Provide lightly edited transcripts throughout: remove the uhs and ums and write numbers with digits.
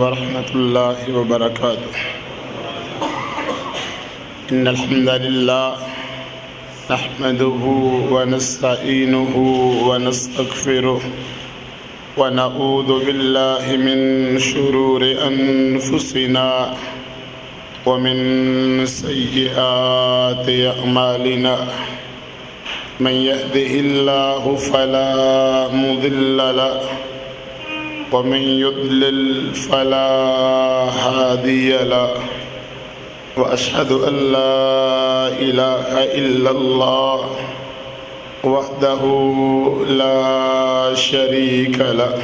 ورحمة الله وبركاته. إن الحمد لله نحمده ونستعينه ونستغفره ونعوذ بالله من شرور أنفسنا ومن سيئات أعمالنا. من يهده الله فلا مضل له ومن يضلل فلا هادي له. وأشهد أن لا إله إلا الله وحده لا شريك له.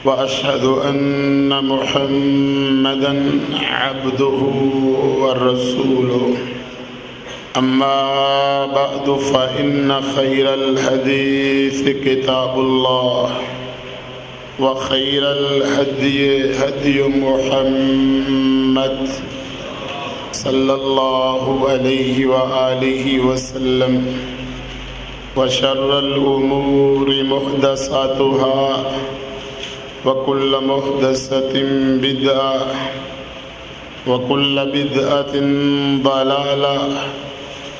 وأشهد أن محمدا عبده ورسوله. أما بعد فإن خير الحديث كتاب الله وخير الهدي هدي محمد صلى الله عليه وآله وسلم. وشر الأمور محدثاتها وكل محدثة بدعة وكل بدعة ضلالة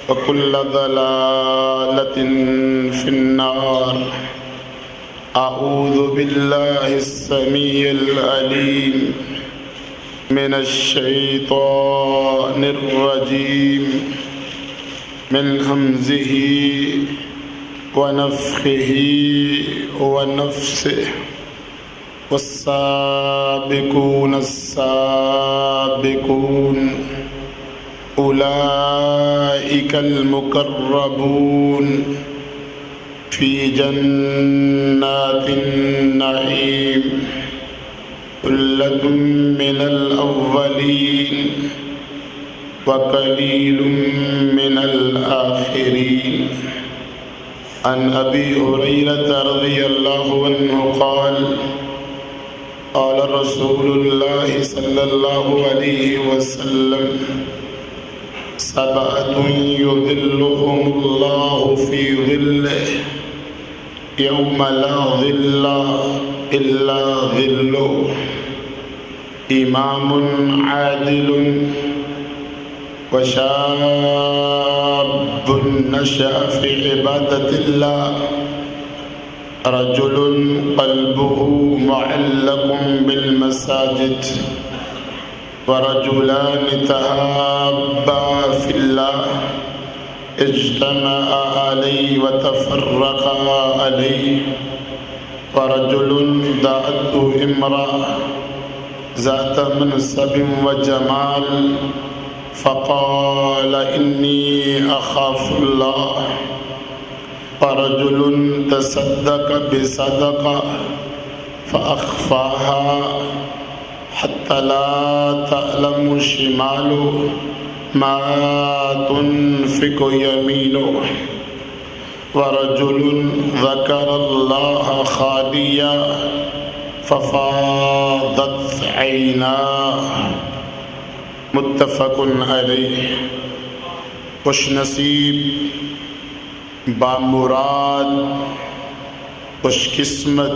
وكل ضلالة في النار. أعوذ بالله السميع العليم من الشيطان الرجيم من همزه ونفخه ونفسه. والسابقون السابقون أولئك المقربون في جنات النعيم ثلة من الأولين وقليل من الآخرين. عن أبي هريرة رضي الله عنه قال قال رسول الله صلى الله عليه وسلم سبعة يظلهم الله في ظله يوم لا ظل إلا ظله. إمام عادل وشاب نشأ في عبادة الله. رجل قلبه معلق بالمساجد. ورجلان تحابا في الله اجتمعا عليه وتفرقا عليه. ورجل دعته امرأة ذات منصب وجمال فقال إني أخاف الله. ورجل تصدق بصدقة فأخفاها حتى لا تعلم شماله ما تنفق يمينه. ورجل ذكر الله خاليا ففاضت عيناه. متفق علیہ. خوش نصیب، بامراد، خوش قسمت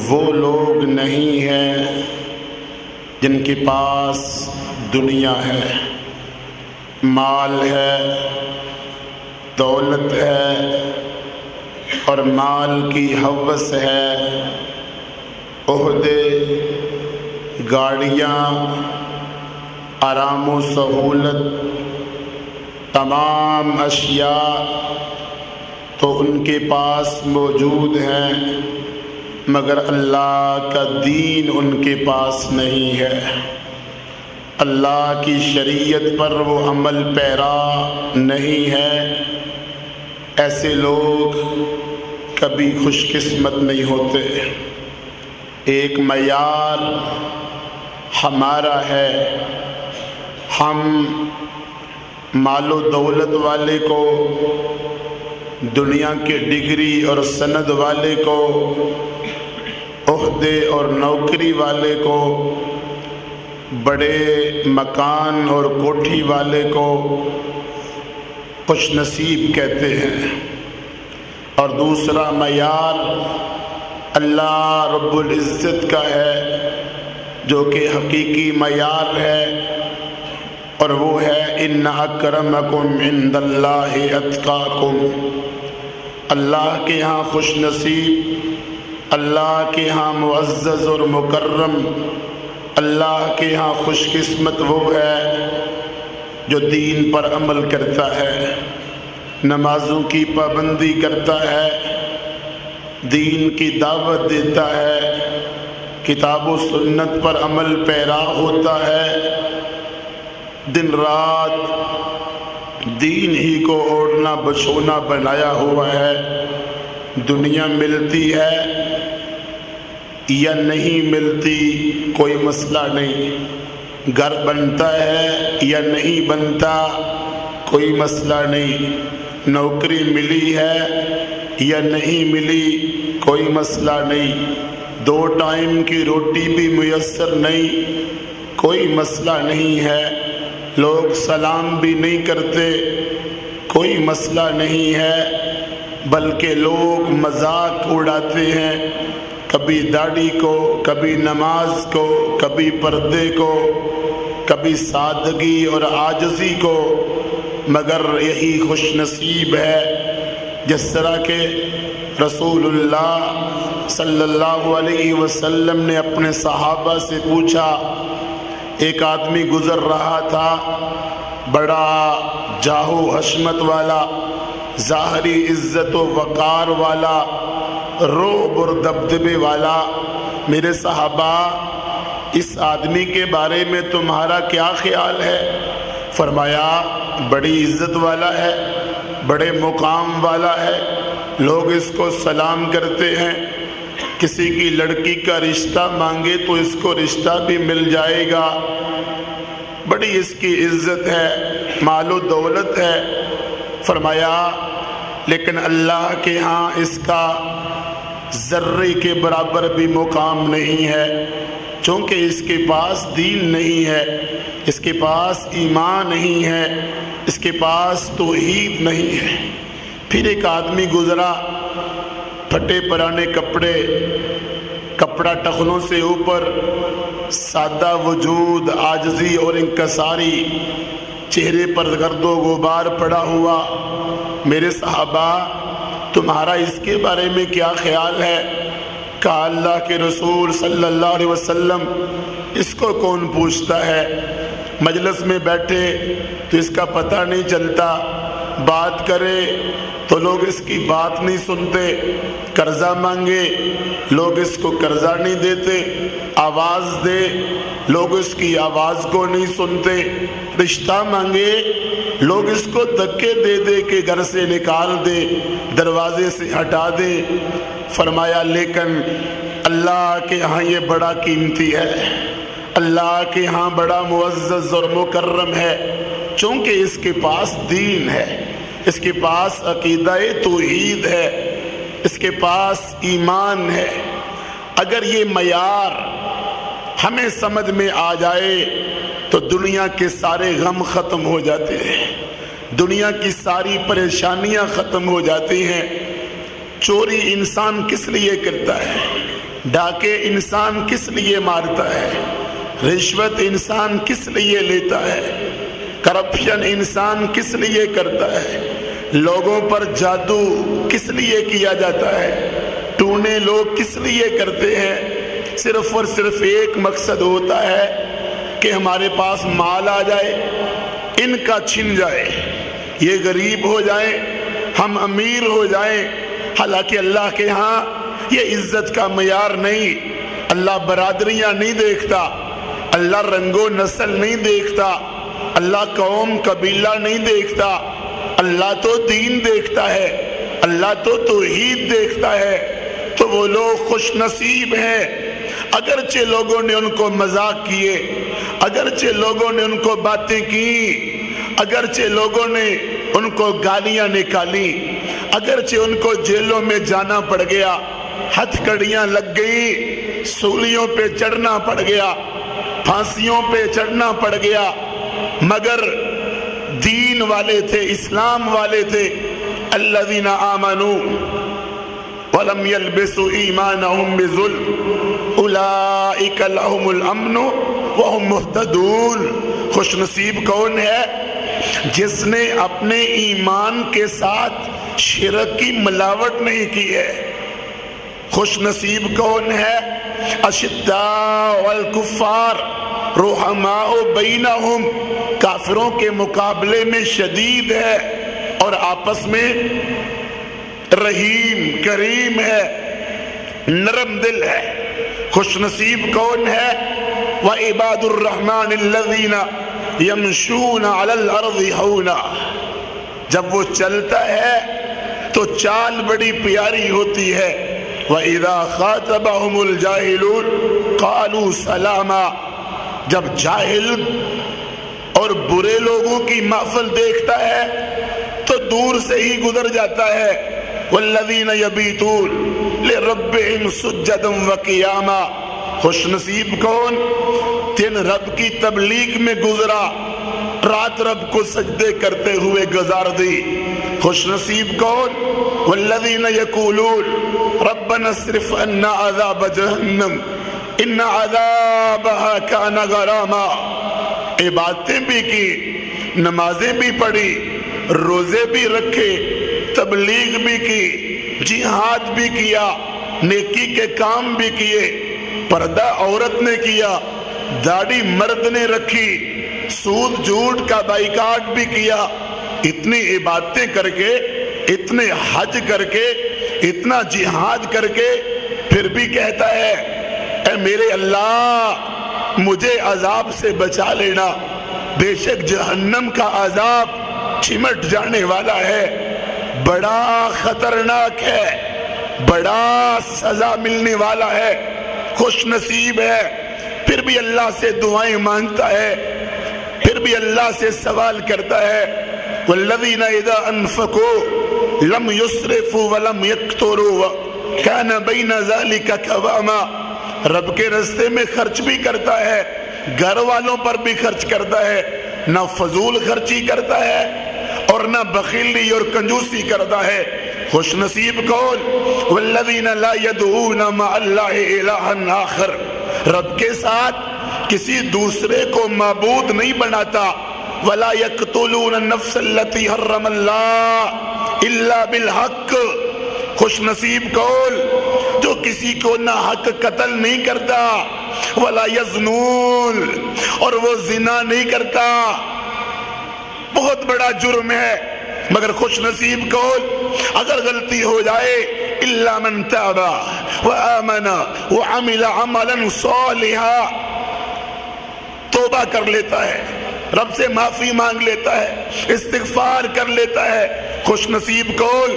وہ لوگ نہیں ہیں جن کے پاس دنیا ہے، مال ہے، دولت ہے اور مال کی ہوس ہے، عہدے، گاڑیاں، آرام و سہولت، تمام اشیاء تو ان کے پاس موجود ہیں، مگر اللہ کا دین ان کے پاس نہیں ہے. اللہ کی شریعت پر وہ عمل پیرا نہیں ہے. ایسے لوگ کبھی خوش قسمت نہیں ہوتے. ایک معیار ہمارا ہے، ہم مال و دولت والے کو، دنیا کے ڈگری اور سند والے کو، عہدے اور نوکری والے کو، بڑے مکان اور کوٹھی والے کو خوش نصیب کہتے ہیں. اور دوسرا معیار اللہ رب العزت کا ہے جو کہ حقیقی معیار ہے، اور وہ ہے ان اکرمکم عند اللہ اتقاکم۔ اللہ کے ہاں خوش نصیب، اللہ کے ہاں معزز اور مکرم، اللہ کے ہاں خوش قسمت وہ ہے جو دین پر عمل کرتا ہے، نمازوں کی پابندی کرتا ہے، دین کی دعوت دیتا ہے، کتاب و سنت پر عمل پیرا ہوتا ہے، دن رات دین ہی کو اوڑھنا بچھونا بنایا ہوا ہے۔ دنیا ملتی ہے یا نہیں ملتی کوئی مسئلہ نہیں، گھر بنتا ہے یا نہیں بنتا کوئی مسئلہ نہیں، نوکری ملی ہے یا نہیں ملی کوئی مسئلہ نہیں، 2 ٹائم کی روٹی بھی میسر نہیں کوئی مسئلہ نہیں ہے، لوگ سلام بھی نہیں کرتے کوئی مسئلہ نہیں ہے، بلکہ لوگ مذاق اڑاتے ہیں، کبھی داڑھی کو، کبھی نماز کو، کبھی پردے کو، کبھی سادگی اور عاجزی کو، مگر یہی خوش نصیب ہے جس طرح کہ رسول اللہ صلی اللہ علیہ وسلم نے اپنے صحابہ سے پوچھا، ایک آدمی گزر رہا تھا بڑا جاہ و حشمت والا، ظاہری عزت و وقار والا، رعب اور دبدبے والا، میرے صحابہ اس آدمی کے بارے میں تمہارا کیا خیال ہے؟ فرمایا بڑی عزت والا ہے، بڑے مقام والا ہے، لوگ اس کو سلام کرتے ہیں، کسی کی لڑکی کا رشتہ مانگے تو اس کو رشتہ بھی مل جائے گا، بڑی اس کی عزت ہے، مال و دولت ہے۔ فرمایا لیکن اللہ کے ہاں اس کا ذرے کے برابر بھی مقام نہیں ہے، چونکہ اس کے پاس دین نہیں ہے، اس کے پاس ایمان نہیں ہے، اس کے پاس توحید نہیں ہے۔ پھر ایک آدمی گزرا، پھٹے پرانے کپڑا ٹخنوں سے اوپر، سادہ وجود، عاجزی اور انکساری، چہرے پر گرد و غبار پڑا ہوا۔ میرے صحابہ تمہارا اس کے بارے میں کیا خیال ہے؟ کہا اللہ کے رسول صلی اللہ علیہ وسلم اس کو کون پوچھتا ہے، مجلس میں بیٹھے تو اس کا پتہ نہیں چلتا، بات کرے تو لوگ اس کی بات نہیں سنتے، قرضہ مانگے لوگ اس کو قرضہ نہیں دیتے، آواز دے لوگ اس کی آواز کو نہیں سنتے، رشتہ مانگے لوگ اس کو دھکے دے دے کے گھر سے نکال دے، دروازے سے ہٹا دے۔ فرمایا لیکن اللہ کے ہاں یہ بڑا قیمتی ہے، اللہ کے ہاں بڑا معزز اور مکرم ہے، چونکہ اس کے پاس دین ہے، اس کے پاس عقیدہ توحید ہے، اس کے پاس ایمان ہے۔ اگر یہ معیار ہمیں سمجھ میں آ جائے تو دنیا کے سارے غم ختم ہو جاتے ہیں، دنیا کی ساری پریشانیاں ختم ہو جاتی ہیں۔ چوری انسان کس لیے کرتا ہے؟ ڈاکے انسان کس لیے مارتا ہے؟ رشوت انسان کس لیے لیتا ہے؟ کرپشن انسان کس لیے کرتا ہے؟ لوگوں پر جادو کس لیے کیا جاتا ہے؟ ٹونے لوگ کس لیے کرتے ہیں؟ صرف اور صرف ایک مقصد ہوتا ہے کہ ہمارے پاس مال آ جائے، ان کا چھن جائے، یہ غریب ہو جائیں، ہم امیر ہو جائیں۔ حالانکہ اللہ کے ہاں یہ عزت کا معیار نہیں، اللہ برادریاں نہیں دیکھتا، اللہ رنگ و نسل نہیں دیکھتا، اللہ قوم قبیلہ نہیں دیکھتا، اللہ تو دین دیکھتا ہے، اللہ تو توحید دیکھتا ہے۔ تو وہ لوگ خوش نصیب ہیں، اگرچہ لوگوں نے ان کو مذاق کیے، اگرچہ لوگوں نے ان کو باتیں کی، اگرچہ لوگوں نے ان کو گالیاں نکالی، اگرچہ ان کو جیلوں میں جانا پڑ گیا، ہتھ کڑیاں لگ گئی، سولیوں پہ چڑھنا پڑ گیا، پھانسیوں پہ چڑھنا پڑ گیا، مگر دین والے تھے، اسلام والے تھے۔ الذین آمنوا ولم يلبسوا ایمانہم بظلم اولئک لہم الامن وہم مہتدون۔ خوش نصیب کون ہے؟ جس نے اپنے ایمان کے ساتھ شرک کی ملاوٹ نہیں کی ہے۔ خوش نصیب کون ہے؟ اشداء الکفار رحماء بینہم، کافروں کے مقابلے میں شدید ہے اور آپس میں رحیم کریم ہے، نرم دل ہے۔ خوش نصیب کون ہے؟ وعباد الرحمن الذین یمشون علی الارض ہونا، جب وہ چلتا ہے تو چال بڑی پیاری ہوتی ہے۔ وَإِذَا خَاطَبَهُمُ الْجَاهِلُونَ قَالُوا سَلَامًا، جب جاہل اور برے لوگوں کی محفل دیکھتا ہے تو دور سے ہی گزر جاتا ہے۔ وَالَّذِينَ يَبِيتُونَ لِرَبِّهِمْ سُجَّدًا وَقِيَامًا، خوش نصیب کون؟ دن رب کی تبلیغ میں گزرا، رات رب کو سجدے کرتے ہوئے گزار دی۔ خوش نصیب کون؟ والذین یقولون ربنا اصرف عنا عذاب جہنم ان عذابها کان غراما، عبادتیں بھی کی، نمازیں بھی پڑھی، روزے بھی رکھے، تبلیغ بھی کی، جہاد بھی کیا، نیکی کے کام بھی کیے، پردہ عورت نے کیا، داڑھی مرد نے رکھی، سود جھوٹ کا بائیکاٹ بھی کیا، اتنی عبادتیں کر کے، اتنے حج کر کے، اتنا جہاد کر کے، پھر بھی کہتا ہے اے میرے اللہ مجھے عذاب سے بچا لینا، بے شک جہنم کا عذاب چمٹ جانے والا ہے، بڑا خطرناک ہے، بڑا سزا ملنے والا ہے۔ خوش نصیب ہے، پھر بھی اللہ سے دعائیں مانگتا ہے، پھر بھی اللہ سے سوال کرتا ہے۔ والذین اذا انفقوا لم یسرفوا ولم یقتروا کان بین ذلک قواما، رب کے راستے میں خرچ بھی کرتا ہے، گھر والوں پر بھی خرچ کرتا ہے، نہ فضول خرچی کرتا ہے اور نہ بخیلی اور کنجوسی کرتا ہے۔ خوش نصیب کون؟ والذین لا يدعون مع اللہ الہا آخر، رب کے ساتھ کسی دوسرے کو معبود نہیں بناتا۔ ولا يقتلون النفس التي حرم اللہ الا بالحق، خوش نصیب کون؟ جو کسی کو نہ حق قتل نہیں کرتا۔ ولا یزنون، اور وہ زنا نہیں کرتا، بہت بڑا جرم ہے، مگر خوش نصیب کون؟ اگر غلطی ہو جائے الا من تاب وآمن وعمل عملا صالحا، توبہ کر لیتا ہے، رب سے معافی مانگ لیتا ہے، استغفار کر لیتا ہے۔ خوش نصیب کون؟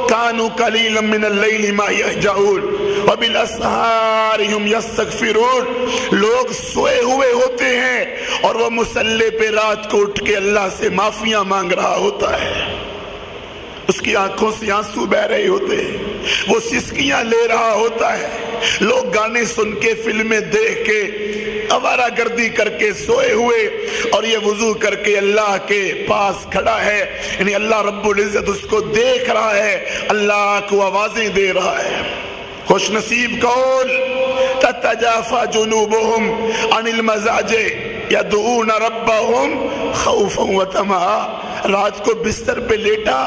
کانوا قلیلا من اللیل ما یہجعون وبالاسحار هم یستغفرون، لوگ سوئے ہوئے ہوتے ہیں اور وہ مصلی پہ رات کو اٹھ کے اللہ سے معافیاں مانگ رہا ہوتا ہے، اس کی آنکھوں سے آنسو بہ رہے ہوتے ہیں، وہ سسکیاں لے رہا ہوتا ہے، لوگ گانے سن کے، فلمیں دیکھ کے، آوارہ گردی کر کے سوئے ہوئے، اور یہ وضو کر کے اللہ کے پاس کھڑا ہے، یعنی اللہ رب العزت اس کو دیکھ رہا ہے، اللہ کو آوازیں دے رہا ہے۔ خوش نصیب کون؟ تتجافى جنوبهم عن المضاجع يدعون ربهم خوفا وطمعا، رات کو بستر پہ لیٹا،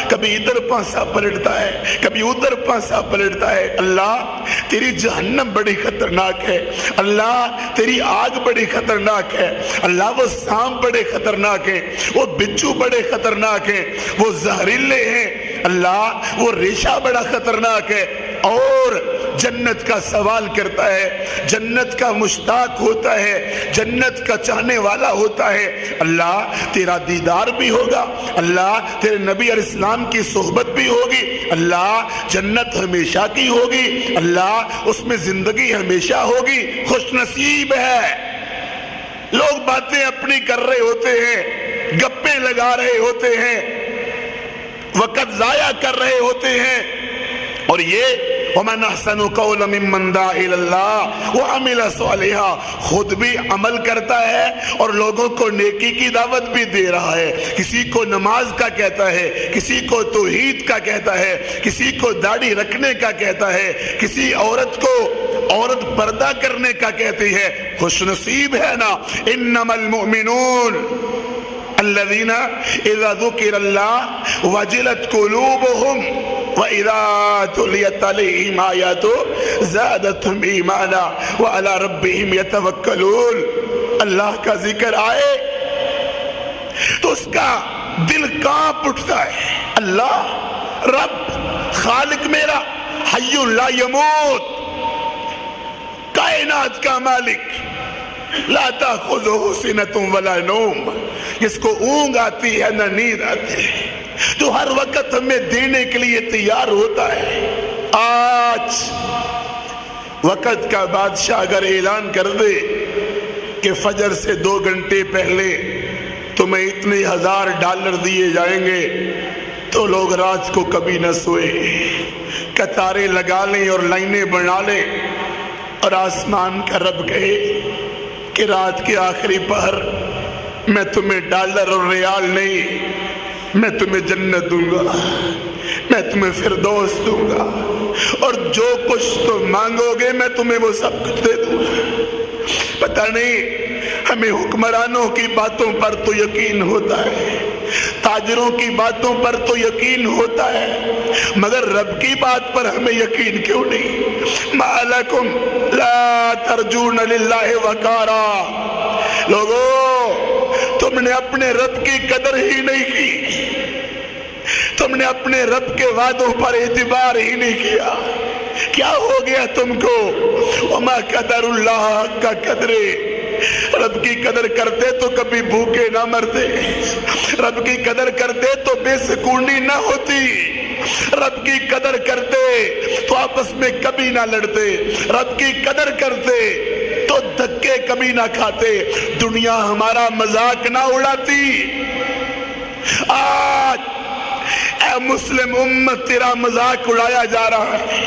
کبھی ادھر پانسا پلٹتا ہے، کبھی ادھر پانسا پلٹتا ہے، اللہ تیری جہنم بڑی خطرناک ہے، اللہ تیری آگ بڑی خطرناک ہے، اللہ وہ سانپ بڑے خطرناک ہیں، وہ بچو بڑے خطرناک ہیں، وہ زہریلے ہیں، اللہ وہ ریشہ بڑا خطرناک ہے، اور جنت کا سوال کرتا ہے، جنت کا مشتاق ہوتا ہے، جنت کا چاہنے والا ہوتا ہے۔ اللہ تیرا دیدار بھی ہوگا، اللہ تیرے نبی علیہ السلام کی صحبت بھی ہوگی، اللہ جنت ہمیشہ کی ہوگی، اللہ اس میں زندگی ہمیشہ ہوگی۔ خوش نصیب ہے، لوگ باتیں اپنی کر رہے ہوتے ہیں، گپیں لگا رہے ہوتے ہیں، وقت ضائع کر رہے ہوتے ہیں، اور یہ وَمَنْ أَحْسَنُ قَوْلًا مِمَّنْ دَعَا إِلَى اللَّهِ وَعَمِلَ صَالِحًا، خود بھی عمل کرتا ہے اور لوگوں کو نیکی کی دعوت بھی دے رہا ہے. کسی کو نماز کا کہتا ہے، کسی کو توحید کا کہتا ہے، کسی کو داڑھی رکھنے کا کہتا ہے، کسی عورت کو عورت پردہ کرنے کا کہتی ہے. خوش نصیب ہے نا. انما المؤمنون الذين اذا ذكر الله وجلت قلوبهم واذا تليت عليهم آياته زادتهم ایمانا وعلى ربهم يتوکلون. اللہ کا ذکر آئے تو اس کا دل کانپ اٹھتا ہے. اللہ رب خالق میرا، حی لا یموت، کائنات کا مالک، لا تأخذہ سنۃ ولا نوم، جس کو اونگ آتی ہے نہ نیند آتی ہے، جو ہر وقت ہمیں دینے کے لیے تیار ہوتا ہے. آج وقت کا بادشاہ اگر اعلان کر دے کہ فجر سے 2 گھنٹے پہلے تمہیں اتنے $1000 دیے جائیں گے، تو لوگ رات کو کبھی نہ سوئے، قطاریں لگا لیں اور لائنیں بنا لیں، اور آسمان کا رب کہے کہ رات کے آخری پہر میں تمہیں $، اور ریال نہیں، میں تمہیں جنت دوں گا، میں تمہیں فردوس دوں گا، اور جو کچھ تم مانگو گے میں تمہیں وہ سب کچھ دے دوں گا. پتہ نہیں ہمیں حکمرانوں کی باتوں پر تو یقین ہوتا ہے، تاجروں کی باتوں پر تو یقین ہوتا ہے، مگر رب کی بات پر ہمیں یقین کیوں نہیں؟ ما لکم لا ترجون للہ وقارا. لوگو تم نے اپنے رب کی قدر ہی نہیں کی، تم نے اپنے رب کے وعدوں پر اعتبار ہی نہیں کیا. کیا ہو گیا تم کو؟ وما قدر اللہ حق قدرے. رب کی قدر کرتے تو کبھی بھوکے نہ مرتے، رب کی قدر کرتے تو بے سکونی نہ ہوتی، رب کی قدر کرتے تو آپس میں کبھی نہ لڑتے، رب کی قدر کرتے تو دھکے کبھی نہ کھاتے، دنیا ہمارا مذاق نہ اڑاتی. آج اے مسلم امت تیرا مذاق اڑایا جا رہا ہے.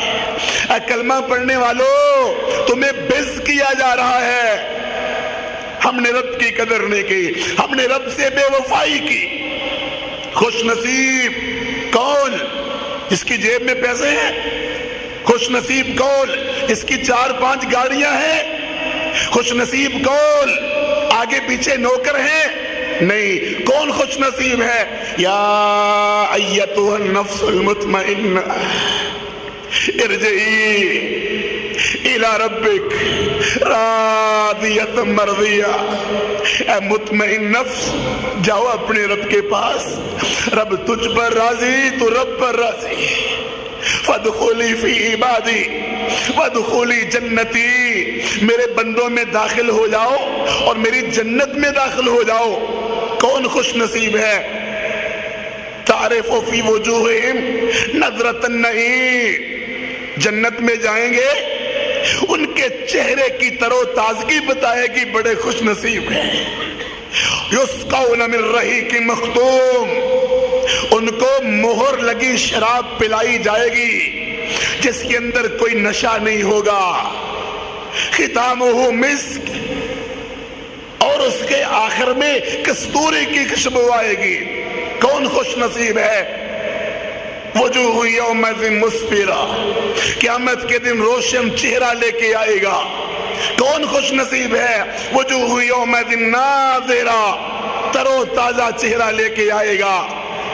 اے کلمہ پڑھنے والوں تمہیں بز کیا جا رہا ہے. ہم نے رب کی قدر نہیں کی، ہم نے رب سے بے وفائی کی. خوش نصیب کون جس کی جیب میں پیسے ہیں؟ خوش نصیب کون جس کی 4-5 گاڑیاں ہیں؟ خوش نصیب کون آگے پیچھے نوکر ہیں؟ نہیں. کون خوش نصیب ہے؟ یا ایتھا النفس المطمئنہ ارجعی الی ربک راضیۃ مرضیہ. اے مطمئن نفس جاؤ اپنے رب کے پاس، رب تجھ پر راضی تو رب پر راضی. فادخلی فی عبادی وادخلی جنتی. میرے بندوں میں داخل ہو جاؤ اور میری جنت میں داخل ہو جاؤ. کون خوش نصیب ہے؟ تعرف فی وجوہہم نظرۃ النعیم. جنت میں جائیں گے ان کے چہرے کی تر و تازگی بتائے گی بڑے خوش نصیب ہیں. یسقون من رحیق مختوم. ان کو مہر لگی شراب پلائی جائے گی جس کے اندر کوئی نشہ نہیں ہوگا. ختامہ مسک، اور اس کے آخر میں کستوری کی خوشبو آئے گی. کون خوش نصیب ہے؟ وجوہ یومئذ مسفرہ. قیامت کے دن روشن چہرہ لے کے آئے گا. کون خوش نصیب ہے؟ وجوہ یومئذ ناظرہ. تر و تازہ چہرہ لے کے آئے گا.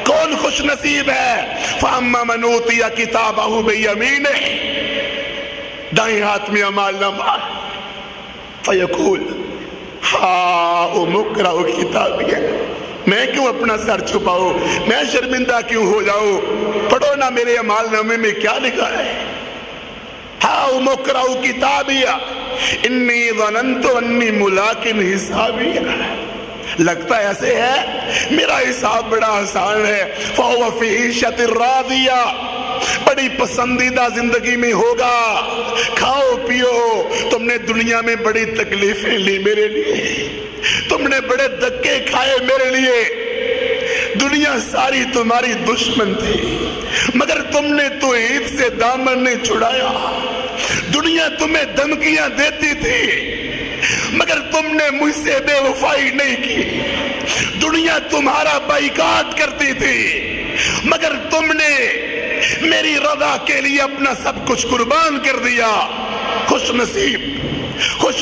کون خوش نصیب ہے؟ فاما من اوتی کتابہ بیمینہ. دائیں ہاتھ میں اعمال نامہ فیقول ہاؤم اقرؤوا کتابیہ. میں کیوں اپنا سر چھپاؤں؟ میں شرمندہ کیوں ہو جاؤں؟ پڑھو نا میرے اعمال نامے میں کیا لکھا ہے. ہاؤم اقرؤوا کتابیہ انی ظننت انی ملاق حسابیہ. لگتا ایسے ہے میرا حساب بڑا آسان ہے. فہو فی عیشۃ راضیہ. بڑی پسندیدہ زندگی میں ہوگا. کھاؤ پیو. تم نے دنیا میں بڑی تکلیفیں لی میرے لیے، تم نے بڑے دھکے کھائے میرے لیے. دنیا ساری تمہاری دشمن تھی، مگر تم نے توحید سے دامن نہیں چھڑایا. دنیا تمہیں دھمکیاں دیتی تھی مگر تم نے مجھ سے بے وفائی نہیں کی. دنیا تمہارا بائیکاٹ کرتی تھی مگر تم نے میری رضا کے لیے اپنا سب کچھ قربان کر دیا. خوش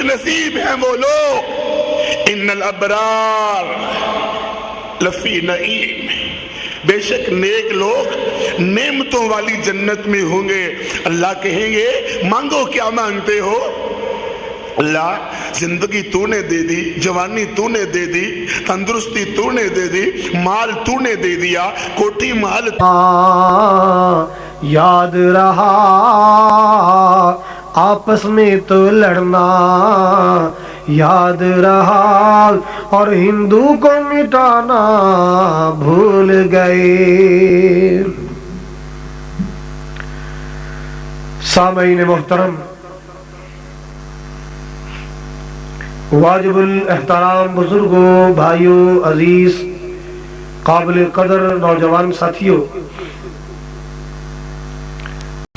نصیب ہیں وہ لوگ. ان الابرار لفی نعیم، بے شک نیک لوگ نعمتوں والی جنت میں ہوں گے. اللہ کہیں گے مانگو کیا مانگتے ہو؟ اللہ زندگی تو نے دے دی، جوانی تو نے دے دی، تندرستی تو نے دے دی، مال تو نے دے دیا، کوٹھی محل یاد رہا آپس میں تو لڑنا یاد رہا اور ہندو کو مٹانا بھول گئے. سامعین محترم، واجب الاحترام بزرگوں، بھائیوں، عزیز، قابل قدر نوجوان ساتھیوں،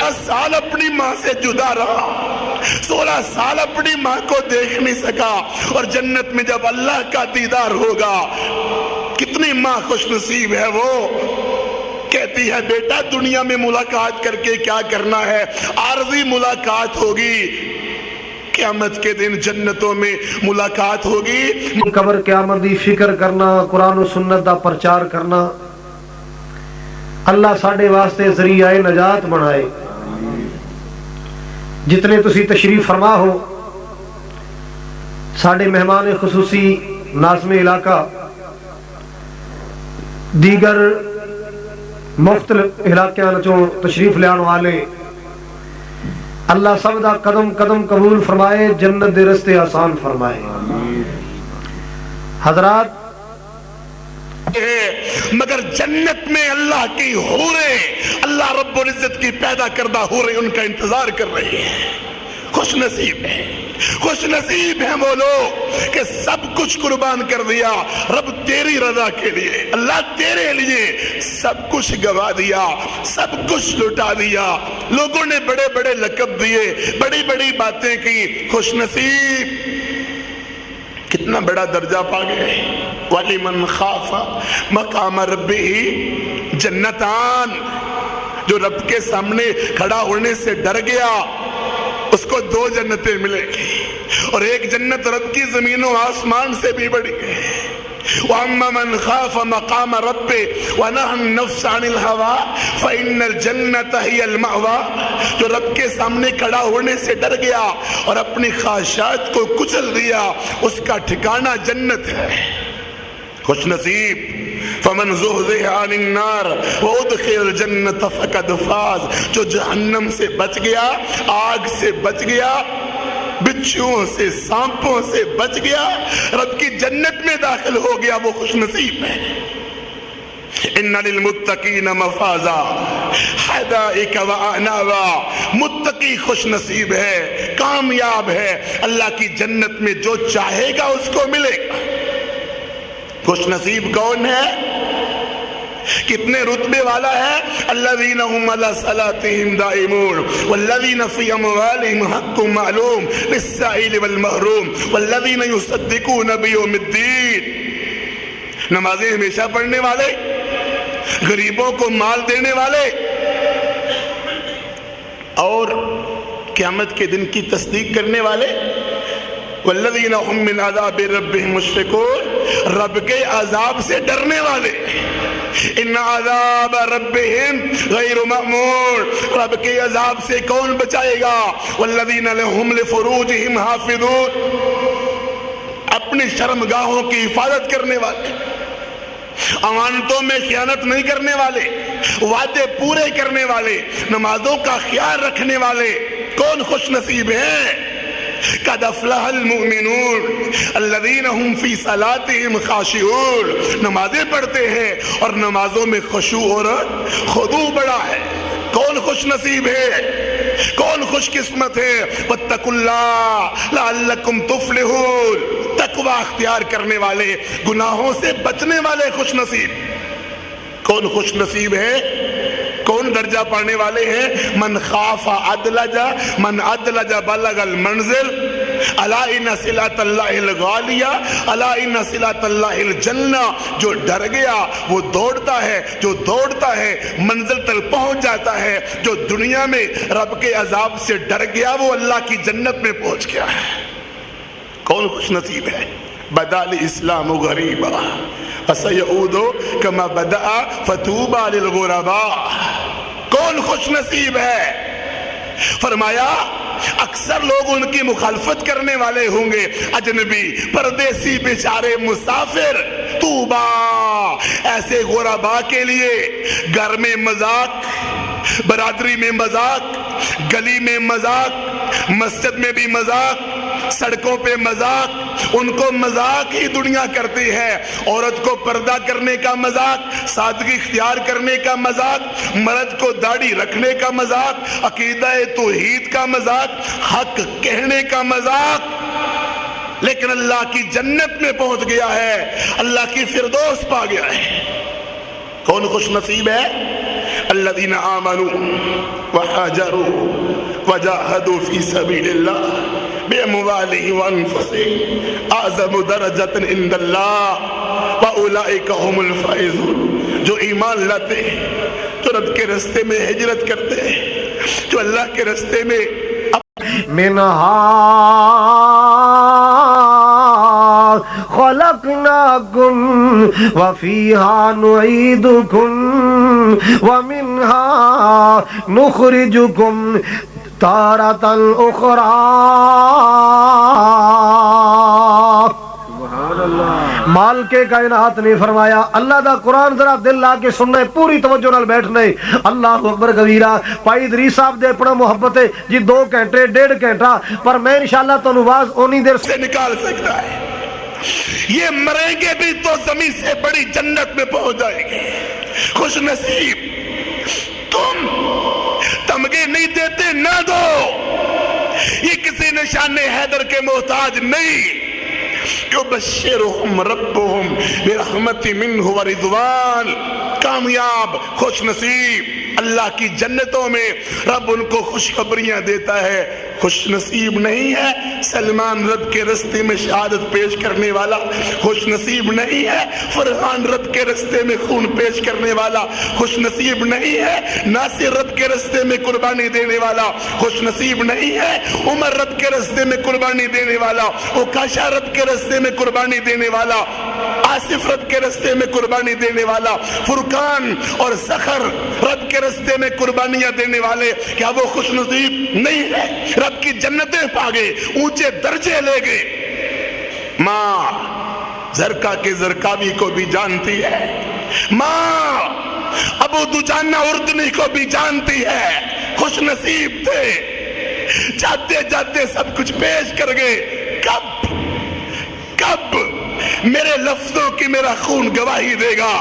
10 سال اپنی ماں سے جدا رہا، 16 سال اپنی ماں کو دیکھ نہیں سکا، اور جنت میں جب اللہ کا دیدار ہوگا کتنی ماں خوش نصیب ہے. وہ کہتی ہے بیٹا دنیا میں ملاقات کر کے کیا کرنا ہے، عارضی ملاقات ہوگی، قیامت کے دن جنتوں میں ملاقات ہوگی. قبر قیامت دی فکر کرنا، قرآن و سنت دا پرچار کرنا، اللہ ساڈے واسطے ذریعہ نجات بنائے. جتنے تسی تشریف فرما ہو، ساڈے مہمان خصوصی ناظم علاقہ، دیگر مختلف علاقوں چوں تشریف لیان والے، اللہ سب دا قدم قدم قبول فرمائے، جنت دے رستے آسان فرمائے. حضرات، مگر جنت میں اللہ کی حوریں، اللہ رب العزت کی پیدا کردہ حوریں ان کا انتظار کر رہی ہیں. خوش نصیب ہیں، خوش نصیب ہیں وہ لوگ کہ سب کچھ قربان کر دیا رب تیری رضا کے لیے. اللہ تیرے لیے سب کچھ گوا دیا، سب کچھ لٹا دیا. لوگوں نے بڑے بڑے لقب دیے، بڑی بڑی باتیں کی. خوش نصیب کتنا بڑا درجہ پا گئے. وَلِمَنْ خَافَ مَقَامَ رَبِّهِ جنتان، جو رب کے سامنے کھڑا ہونے سے ڈر گیا اس کو 2 جنتیں ملے گی، اور ایک جنت رب کی زمین و آسمان سے بھی بڑی ہے. وَأَمَّا مَنْ خَافَ مَقَامَ رَبِّهِ وَنَهَى النَّفْسَ عَنِ الْهَوَىٰ فَإِنَّ الْجَنَّةَ هِيَ الْمَأْوَىٰ. جو رب کے سامنے کھڑا ہونے سے ڈر گیا اور اپنی خواہشات کو کچل دیا، اس کا ٹھکانہ جنت ہے. خوش نصیب فمن زحزح عن النار وادخل الجنة فقد فاز. جو جہنم سے بچ گیا، آگ سے بچ گیا، بچھوؤں سے، سانپوں سے بچ گیا، رب کی جنت میں داخل ہو گیا، وہ خوش نصیب ہے. ان للمتقین مفازا حدائق واعنابا. متقی خوش نصیب ہے، کامیاب ہے، اللہ کی جنت میں جو چاہے گا اس کو ملے گا. خوش نصیب کون ہے؟ کتنے رتبے والا ہے؟ الذین هم علی صلاتهم دائمون والذین فی اموالهم حق معلوم للسائل والمحروم والذین یصدقون بیوم الدین. نمازیں ہمیشہ پڑھنے والے، غریبوں کو مال دینے والے، اور قیامت کے دن کی تصدیق کرنے والے. والذین هم من عذاب ربهم مشفقون، رب کے عذاب سے ڈرنے والے. ان عذاب ربهم غیر مأمون، رب کے عذاب سے کون بچائے گا؟ والذین هم لفروجهم حافظون، اپنی شرمگاہوں کی حفاظت کرنے والے، امانتوں میں خیانت نہیں کرنے والے، وعدے پورے کرنے والے، نمازوں کا خیال رکھنے والے. کون خوش نصیب ہیں؟ قد افلح المؤمنون الذین هم فی صلاتهم خاشعون. نمازیں پڑھتے ہیں اور نمازوں میں خشوع اور خضوع بڑا ہے. کون خوش نصیب ہے؟ کون خوش قسمت ہے؟ واتقوا اللہ لعلکم تفلحون. تقوی اختیار کرنے والے، گناہوں سے بچنے والے خوش نصیب. کون خوش نصیب ہے؟ کون درجہ پانے والے ہیں من خاف ادلج من ادلج بلغ المنزل الا ان صلۃ اللہ الغالیہ الا ان صلۃ اللہ الجنہ. جو ڈر گیا وہ دوڑتا ہے, جو دوڑتا ہے منزل تک پہنچ جاتا ہے. جو دنیا میں رب کے عذاب سے ڈر گیا وہ اللہ کی جنت میں پہنچ گیا ہے. کون خوش نصیب ہے؟ بدا الاسلام غریبا فسیعود کما بدأ فتوبى للغرباء. کون خوش نصیب ہے؟ فرمایا اکثر لوگ ان کی مخالفت کرنے والے ہوں گے, اجنبی, پردیسی, بیچارے, مسافر. توبہ ایسے غرباء کے لیے. گھر میں مذاق, برادری میں مذاق, گلی میں مذاق, مسجد میں بھی مذاق, سڑکوں پہ مذاق. ان کو مذاق ہی دنیا کرتی ہے. عورت کو پردہ کرنے کا مذاق, سادگی اختیار کرنے کا مذاق, مرد کو داڑھی رکھنے کا مذاق, عقیدہ توحید کا مذاق, حق کہنے کا مذاق. لیکن اللہ کی جنت میں پہنچ گیا ہے, اللہ کی فردوس پا گیا ہے. کون خوش نصیب ہے؟ الذین آمنوا وہاجروا وجاہدوا فی سبیل اللہ بأموالهم وأنفسهم أعظم درجة عند الله وأولئك هم الفائزون. جو ایمان لاتے ہیں, جو رب کے راستے میں ہجرت کرتے ہیں, جو اللہ کے راستے میں منها خلقناكم وفيها نعيدكم ومنها نخرجكم تارة أخرى. مال کے کائنات نے فرمایا اللہ دا قرآن ذرا دل لا کے سننا ہے, پوری توجہ نال بیٹھنا ہے. اللہ اکبر کبیرہ. بھائی ادریس صاحب دے اپنا محبت ہے جی 2 گھنٹے 1.5 گھنٹہ, پر میں انشاءاللہ تو نواز اونی دیر سے نکال سکتا ہے. یہ مریں گے بھی تو زمین سے بڑی جنت میں پہنچ جائیں گے. خوش نصیب. تم تمغے نہیں دیتے نہ دو, یہ کسی نشان حیدر کے محتاج نہیں. یبشرہم ربہم برحمت منہ ورضوان. کامیاب, خوش نصیب. اللہ کی جنتوں میں رب ان کو خوشخبریاں دیتا ہے. خوش نصیب نہیں ہے سلمان رب کے رستے میں شہادت پیش کرنے والا, خوش نصیب نہیں ہے فرحان رب کے رستے میں خون پیش کرنے والا, خوش نصیب نہیں ہے ناصر رب کے رستے میں قربانی دینے والا, خوش نصیب نہیں ہے عمر رب کے رستے میں قربانی دینے والا, اوکاشا رب کے رستے میں قربانی دینے والا, آصف رب کے رستے میں قربانی دینے والا, فرقان اور سخر رب کے رستے میں قربانیاں دینے والے. کیا وہ خوش نصیب نہیں ہے؟ رب کی جنتیں پا گئے, اونچے درجے لے گئے. ماں زرکا کے زرکاوی کو بھی جانتی ہے, ماں ابو دجانہ اردنی کو بھی جانتی ہے. خوش نصیب تھے, جاتے جاتے سب کچھ پیش کر گئے. کب میرے لفظوں کی میرا خون گواہی دے گا؟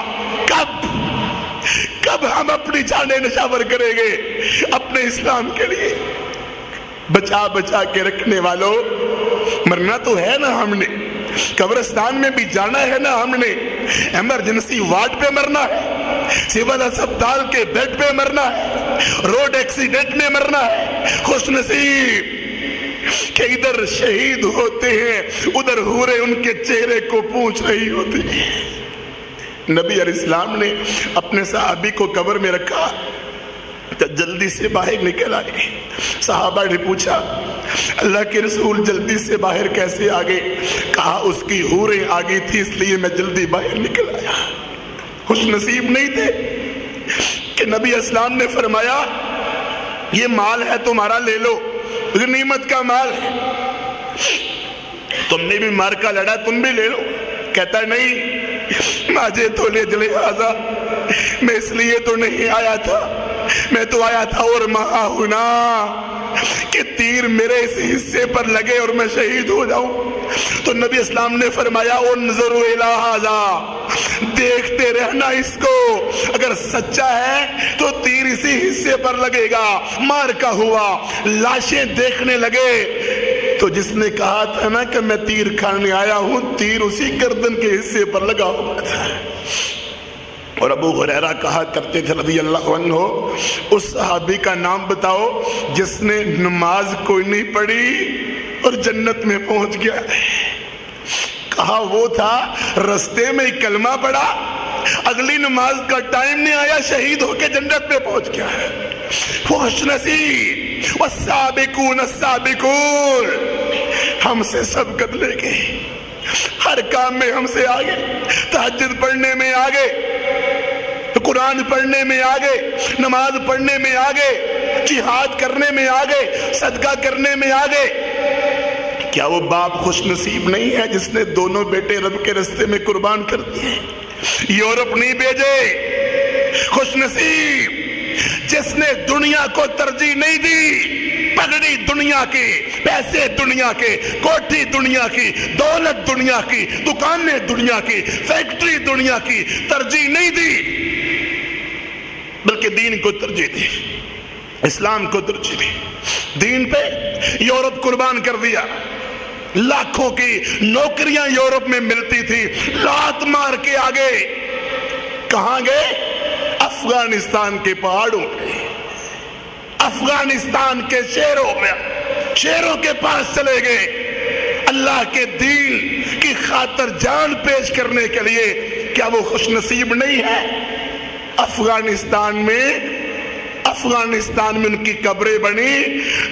کب ہم اپنی جانیں نشاور کریں گے اپنے اسلام کے لیے؟ بچا بچا کے رکھنے والوں, مرنا تو ہے نا ہم نے, قبرستان میں بھی جانا ہے نا ہم نے, ایمرجنسی وارڈ پہ مرنا ہے, سول اسپتال کے بیڈ پہ مرنا ہے, روڈ ایکسیڈنٹ میں مرنا ہے. خوش نصیب کہ ادھر شہید ہوتے ہیں ادھر حوریں ان کے چہرے کو پوچھ رہی ہوتی ہیں. نبی علیہ السلام نے اپنے صحابی کو قبر میں رکھا, جلدی سے باہر نکل آئے. صحابہ نے پوچھا اللہ کے رسول جلدی سے باہر کیسے آگے؟ کہا اس کی حوریں آگئی تھی اس لیے میں جلدی باہر نکل آیا. خوش نصیب نہیں تھے کہ نبی اسلام نے فرمایا یہ مال ہے تمہارا, لے لو, غنیمت کا مال ہے, تم نے بھی مارکا لڑا تم بھی لے لو. کہتا ہے نہیں, ماجے تو لے جلے آزا, میں اس لیے تو نہیں آیا تھا, میں تو آیا تھا اور مہا ہونا کہ تیر میرے اس حصے پر لگے اور میں شہید ہو جاؤں. تو نبی اسلام نے فرمایا انظروا الی ھذا, دیکھتے رہنا اس کو, اگر سچا ہے تو تیر اسی حصے پر لگے گا. مار کا ہوا, لاشیں دیکھنے لگے تو جس نے کہا تھا نا کہ میں تیر کھانے آیا ہوں, تیر اسی گردن کے حصے پر لگا ہوا تھا. اور ابو ہریرہ کہا کرتے تھے رضی اللہ عنہ، اس صحابی کا نام بتاؤ جس نے نماز کوئی نہیں پڑھی اور جنت میں پہنچ گیا۔ کہا وہ تھا رستے میں کلمہ پڑھا، اگلی نماز کا ٹائم نہیں آیا، شہید ہو کے جنت میں پہنچ گیا۔ خوش نصیب والسابقون السابقون، ہم سے سبقت لے گئے، ہر کام میں ہم سے آگے، تہجد پڑھنے میں آگے، قرآن پڑھنے میں آگے، نماز پڑھنے میں آگے، جہاد کرنے میں آگے، صدقہ کرنے میں آگے۔ کیا وہ باپ خوش نصیب نہیں ہے جس نے دونوں بیٹے رب کے راستے میں قربان کر دیے؟ یورپ نہیں بھیجے۔ خوش نصیب جس نے دنیا کو ترجیح نہیں دی، پگڑی دنیا کی، پیسے دنیا کے، کوٹھی دنیا کی، دولت دنیا کی، دکانیں دنیا کی، فیکٹری دنیا کی ترجیح نہیں دی، بلکہ دین کو ترجیح دی، اسلام کو ترجیح دی۔ دین پہ یورپ قربان کر دیا۔ لاکھوں کی نوکریاں یورپ میں ملتی تھی، لات مار کے آگے کہاں گئے؟ افغانستان کے پہاڑوں میں، افغانستان کے شہروں میں، شہروں کے پاس چلے گئے اللہ کے دین کی خاطر جان پیش کرنے کے لیے۔ کیا وہ خوش نصیب نہیں ہے؟ افغانستان میں ان کی قبریں بنی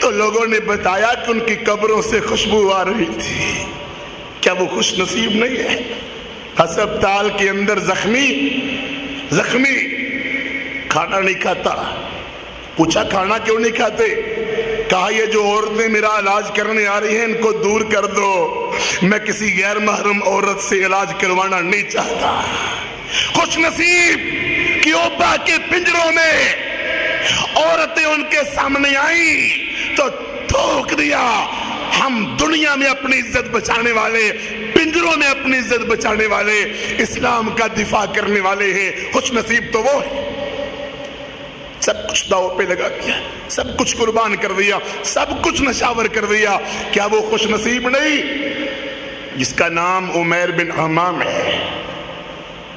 تو لوگوں نے بتایا کہ ان کی قبروں سے خوشبو آ رہی تھی۔ کیا وہ خوش نصیب نہیں ہے؟ ہسپتال کے اندر زخمی کھانا نہیں کھاتا، پوچھا کھانا کیوں نہیں کھاتے؟ کہا یہ جو عورتیں میرا علاج کرنے آ رہی ہیں ان کو دور کر دو، میں کسی غیر محرم عورت سے علاج کروانا نہیں چاہتا۔ خوش نصیب کیوبا کے پنجروں میں عورتیں ان کے سامنے آئیں تو ٹھوک دیا، ہم دنیا میں اپنی عزت بچانے والے، پنجروں میں اپنی عزت بچانے والے، اسلام کا دفاع کرنے والے ہیں۔ خوش نصیب تو وہ ہے، سب کچھ داؤ پہ لگا دیا، سب کچھ قربان کر دیا، سب کچھ نشاور کر دیا۔ کیا وہ خوش نصیب نہیں؟ جس کا نام عمیر بن حمام ہے۔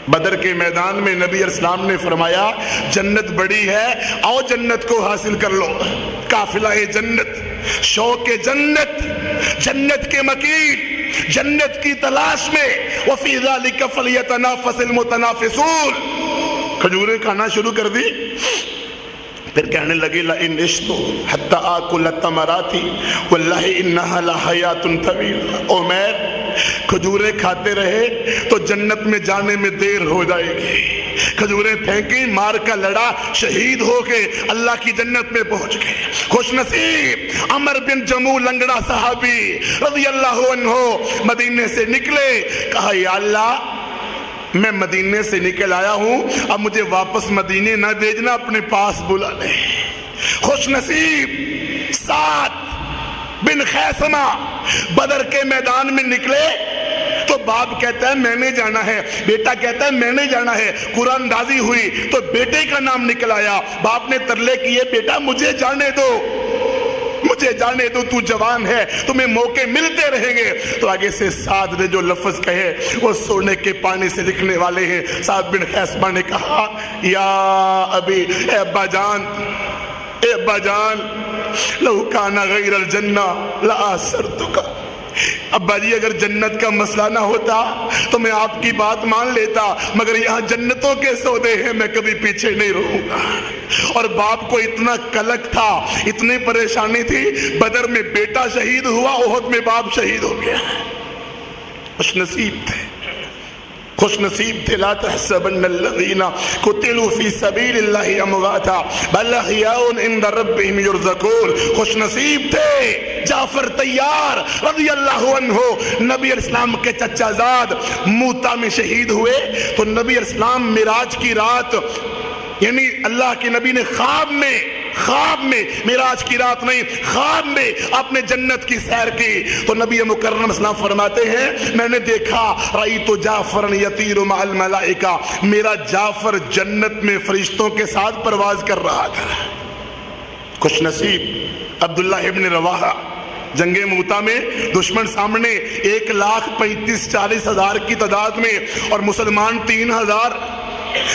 بدر کے میدان میں نبی علیہ السلام نے فرمایا جنت بڑی ہے، آؤ جنت کو حاصل کر لو۔ قافلہ جنت، شوق جنت، جنت کے مکین، جنت کی تلاش میں، وفی ذالک فلیتنافس المتنافسون۔ کھجوریں کھانا شروع کر دی، پھر کہنے لگے لئن عشت حتی آکل التمرات واللہ انہا لحیات طویل۔ عمیر کھجوریں کھاتے رہے تو جنت میں جانے میں دیر ہو جائے گی۔ کھجوریں پھینکی، مار کا لڑا، شہید ہو کے اللہ کی جنت میں پہنچ گئے۔ خوش نصیب عمر بن جموع لنگڑا صحابی رضی اللہ عنہ مدینے سے نکلے، کہا یا اللہ میں مدینے سے نکل آیا ہوں، اب مجھے واپس مدینے نہ بھیجنا، اپنے پاس بلا لے۔ خوش نصیب سعد بن خیثمہ بدر کے میدان میں نکلے تو باپ کہتا ہے میں نے جانا ہے، بیٹا کہتا ہے میں نے جانا ہے۔ قرآن اندازی ہوئی تو بیٹے کا نام نکل آیا، باپ نے ترلے کیے بیٹا مجھے جانے دو، مجھے جانے دو، تو جوان ہے، تمہیں موقع ملتے رہیں گے۔ تو آگے سے سعد نے جو لفظ کہے وہ سونے کے پانی سے لکھنے والے ہیں۔ سعد بن خیثمہ نے کہا یا ابی، اے ابا جان، اے ابا جان، لو کان غیر الجنہ لآثرتک۔ ابا جی اگر جنت کا مسئلہ نہ ہوتا تو میں آپ کی بات مان لیتا، مگر یہاں جنتوں کے سودے ہیں، میں کبھی پیچھے نہیں رہوں گا۔ اور باپ کو اتنا کلک تھا، اتنی پریشانی تھی، بدر میں بیٹا شہید ہوا، احد میں باپ شہید ہو گیا۔ خوش نصیب تھے، خوش نصیب تھے۔ لا تحسبن الذین قتلوا فی سبیل اللہ امواتا بل احیاء عند ربہم یرزقون۔ خوش نصیب تھے جعفر طیار رضی اللہ عنہ، نبی علیہ السلام کے چچا زاد موتا میں شہید ہوئے تو نبی علیہ السلام معراج کی رات، یعنی اللہ کے نبی نے خواب میں معراج کی رات نہیں، خواب میں اپنے جنت کی سیر کی تو نبی مکرم اسلام فرماتے ہیں میں نے دیکھا رأیت جعفر یطیر مع الملائکہ، میرا جعفر جنت میں فرشتوں کے ساتھ پرواز کر رہا تھا۔ خوش نصیب عبداللہ ابن رواحہ، جنگ موتا میں دشمن سامنے 1,35,40,000 کی تعداد میں اور مسلمان 3,000،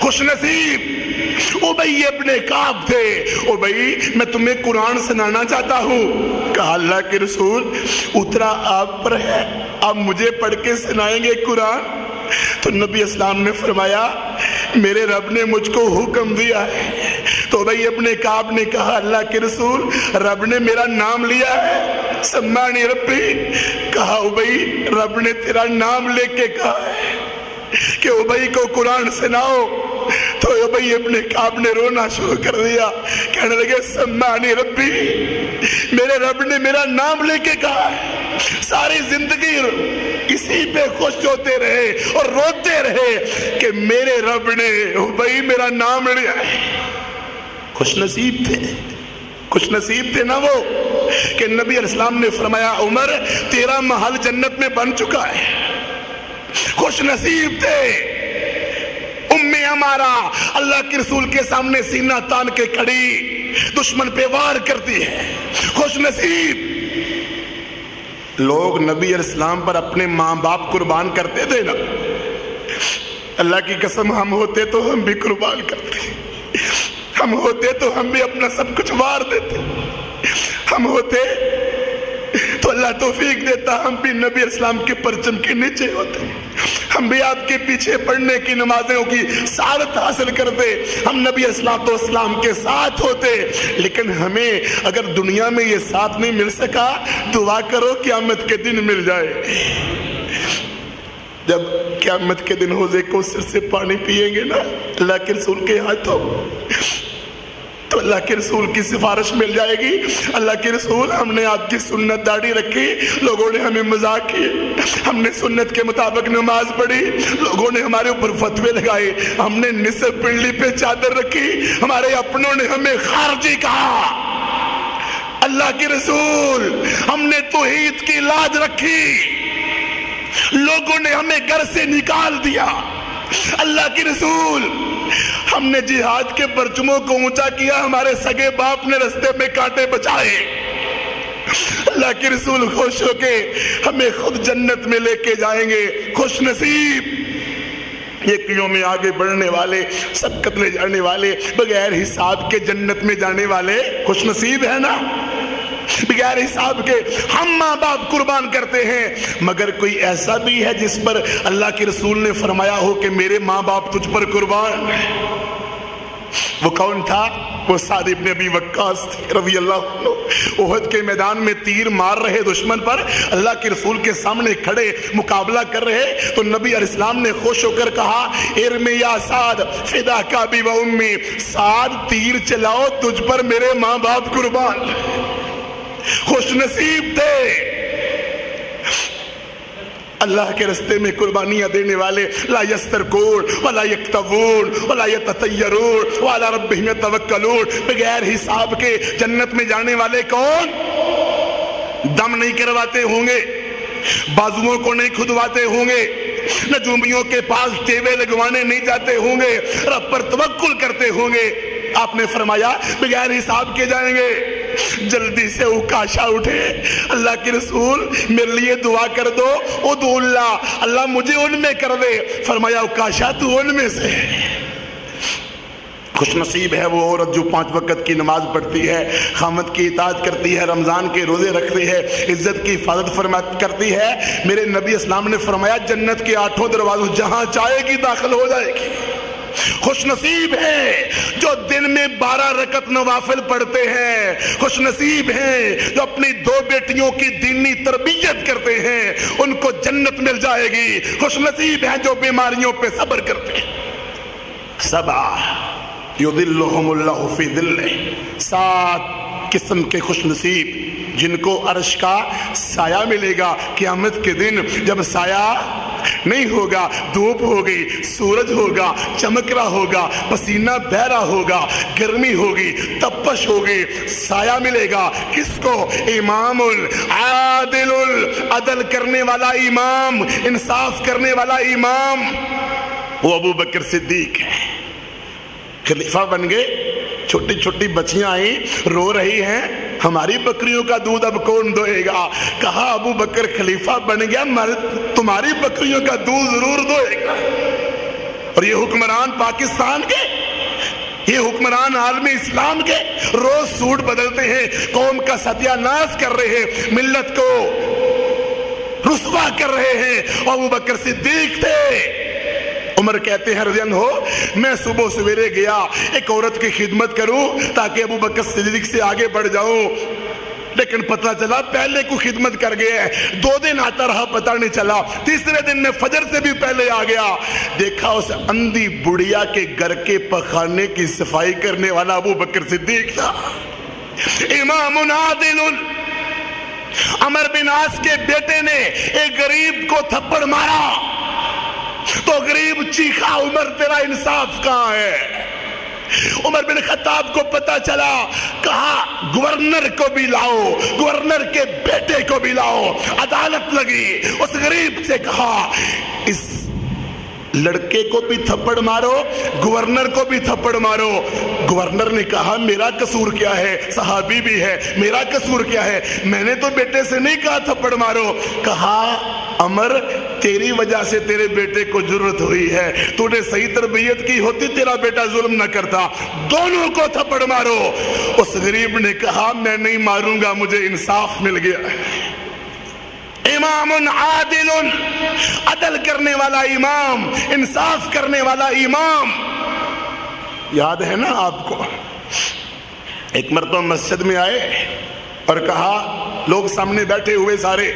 خوش نصیب ابی ابن کعب تھے. ابی میں تمہیں قرآن سنانا چاہتا ہوں. کہا اللہ کے رسول اترا آپ پر ہے, آپ مجھے پڑھ کے سنائیں گے قرآن؟ تو نبی اسلام نے فرمایا میرے رب نے مجھ کو حکم دیا ہے. تو ابی ابن کعب نے کہا اللہ کے رسول رب نے میرا نام لیا ہے, سمانی ربی. کہا ابی رب نے تیرا نام لے کے کہا ہے کہ ابی کو قرآن سناؤ. تو ابی ابن کعب نے رونا شروع کر دیا, کہنے لگے سمانی ربی, میرے رب نے میرا نام لے کے کہا ہے. ساری زندگی اسی پہ خوش ہوتے رہے اور روتے رہے کہ میرے رب نے ابی میرا نام لیا ہے. خوش نصیب تھے, خوش نصیب تھے نا وہ کہ نبی علیہ السلام نے فرمایا عمر تیرا محل جنت میں بن چکا ہے. خوش نصیب تھے. ہمارا اللہ کے رسول کے سامنے سینہ تان کے کھڑی, دشمن پہ وار کرتی ہے. خوش نصیب. لوگ نبی علیہ السلام پر اپنے ماں باپ قربان کرتے تھے نا, اللہ کی قسم ہم ہوتے تو ہم بھی قربان کرتے, ہم ہوتے تو ہم بھی اپنا سب کچھ وار دیتے, ہم ہوتے تو اللہ توفیق دیتا ہم بھی نبی علیہ السلام کے پرچم کے نیچے ہوتے, ہم بھی آپ کے پیچھے پڑھنے کی نمازوں کی سعادت حاصل کرتے, ہم نبی اسلام کے ساتھ ہوتے. لیکن ہمیں اگر دنیا میں یہ ساتھ نہیں مل سکا, دعا کرو قیامت کے دن مل جائے. جب قیامت کے دن حوضے کوثر سے پانی پیئیں گے نا اللہ کے رسول کے ہاتھوں, تو اللہ کے رسول کی سفارش مل جائے گی. اللہ کے رسول ہم نے آپ کی سنت داڑھی رکھی, لوگوں نے ہمیں مذاق کیے, ہم نے سنت کے مطابق نماز پڑھی, لوگوں نے ہمارے اوپر فتوے لگائے, ہم نے نصف پنڈلی پہ چادر رکھی, ہمارے اپنوں نے ہمیں خارجی کہا. اللہ کے رسول ہم نے توحید کی لاج رکھی, لوگوں نے ہمیں گھر سے نکال دیا. اللہ کے رسول ہم نے جہاد کے پرچموں کو اونچا کیا, ہمارے سگے باپ نے رستے میں کانٹے بچائے. اللہ کے رسول خوش ہو کے ہمیں خود جنت میں لے کے جائیں گے. خوش نصیب. نیکیوں میں آگے بڑھنے والے, سبقت لے جانے والے, بغیر حساب کے جنت میں جانے والے خوش نصیب ہے نا. بغیر حساب کے ہم ماں باپ قربان کرتے ہیں, مگر کوئی ایسا بھی ہے جس پر اللہ کے رسول نے فرمایا ہو کہ میرے ماں باپ تجھ پر قربان. وہ کون تھا؟ وہ سعد ابن ابی وقاص تھے رضی اللہ عنہ. احد کے میدان میں تیر مار رہے دشمن پر, اللہ کے رسول کے سامنے کھڑے مقابلہ کر رہے, تو نبی علیہ السلام نے خوش ہو کر کہا ارمی یا سعد فداک ابی و امی, سعد تیر چلاؤ تجھ پر میرے ماں باپ قربان. خوش نصیب تھے اللہ کے رستے میں قربانیاں دینے والے. لا یسترکون ولا یکتوون ولا یتطیرون وعلی ربہم یتوکلون. بغیر حساب کے جنت میں جانے والے کون؟ دم نہیں کرواتے ہوں گے, بازوؤں کو نہیں کھدواتے ہوں گے, نجومیوں کے پاس ٹیوے لگوانے نہیں جاتے ہوں گے, رب پر توکل کرتے ہوں گے. آپ نے فرمایا بغیر حساب کے جائیں گے. جلدی سے اوکاشا اٹھے, اللہ کے رسول میرے لیے دعا کر دو, ادعو اللہ, اللہ مجھے ان میں کر دے. فرمایا اوکاشا تو ان میں سے. خوش نصیب ہے وہ عورت جو 5 وقت کی نماز پڑھتی ہے, خامد کی اطاعت کرتی ہے, رمضان کے روزے رکھتی ہے, عزت کی حفاظت کرتی ہے. میرے نبی اسلام نے فرمایا جنت کے 8 دروازوں جہاں چاہے گی داخل ہو جائے گی. خوش نصیب ہے جو دن میں 12 رکعت نوافل پڑھتے ہیں. خوش نصیب ہیں جو اپنی 2 بیٹیوں کی دینی تربیت کرتے ہیں, ان کو جنت مل جائے گی. خوش نصیب ہیں جو بیماریوں پہ صبر کرتے ہیں. 7 یذلہم اللہ فی ظلہ, 7 قسم کے خوش نصیب جن کو عرش کا سایہ ملے گا قیامت کے دن. جب سایہ نہیں ہوگا, دھوپ ہوگی, سورج ہوگا, چمک رہا ہوگا, پسینہ بہہ رہا ہوگا, گرمی ہوگی, تپش ہوگی, سایہ ملے گا کس کو؟ امام العادل, عدل کرنے والا امام, انصاف کرنے والا امام. وہ ابو بکر صدیق ہے, خلیفہ بن گئے. چھوٹی چھوٹی بچیاں آئیں, رو رہی ہیں, ہماری بکریوں کا دودھ اب کون دوئے گا؟ کہا ابو بکر خلیفہ بن گیا, تمہاری بکریوں کا دودھ ضرور دوئے گا. اور یہ حکمران پاکستان کے، یہ حکمران عالم اسلام کے روز سوٹ بدلتے ہیں، قوم کا ستیہ ناش کر رہے ہیں، ملت کو رسوا کر رہے ہیں۔ ابو بکر صدیق تھے، عمر کہتے ہیں رضی اللہ عنہ، میں صبح سویرے گیا ایک عورت کی خدمت کروں تاکہ ابو بکر صدیق سے آگے بڑھ جاؤں، لیکن پتہ چلا پہلے کو خدمت کر گیا ہے، 2 دن آتا رہا پتہ نہیں چلا، تیسرے دن میں فجر سے بھی پہلے آ گیا، دیکھا اس اندھی بڑھیا کے گھر کے پخانے کی صفائی کرنے والا ابو بکر صدیق تھا، امام عادل۔ عمر بن عاص کے بیٹے نے ایک غریب کو تھپڑ مارا تو غریب چیخا، عمر تیرا انصاف کہاں ہے؟ عمر بن خطاب کو پتا چلا، کہا گورنر کو بھی لاؤ، گورنر کے بیٹے کو بھی لاؤ، عدالت لگی، اس غریب سے کہا اس لڑکے کو بھی تھپڑ مارو، گورنر کو بھی تھپڑ مارو۔ گورنر نے کہا میرا قصور کیا ہے، صحابی بھی ہے، میرا قصور کیا ہے، میں نے تو بیٹے سے نہیں کہا تھپڑ مارو۔ کہا عمر تیری وجہ سے تیرے بیٹے کو جرت ہوئی ہے، تو نے صحیح تربیت کی ہوتی تیرا بیٹا ظلم نہ کرتا، دونوں کو تھپڑ مارو۔ اس غریب نے کہا میں نہیں ماروں گا، مجھے انصاف مل گیا۔ امام عادل، عدل کرنے والا امام، انصاف کرنے والا امام۔ یاد ہے نا آپ کو، ایک مرتبہ مسجد میں آئے اور کہا، لوگ سامنے بیٹھے ہوئے سارے،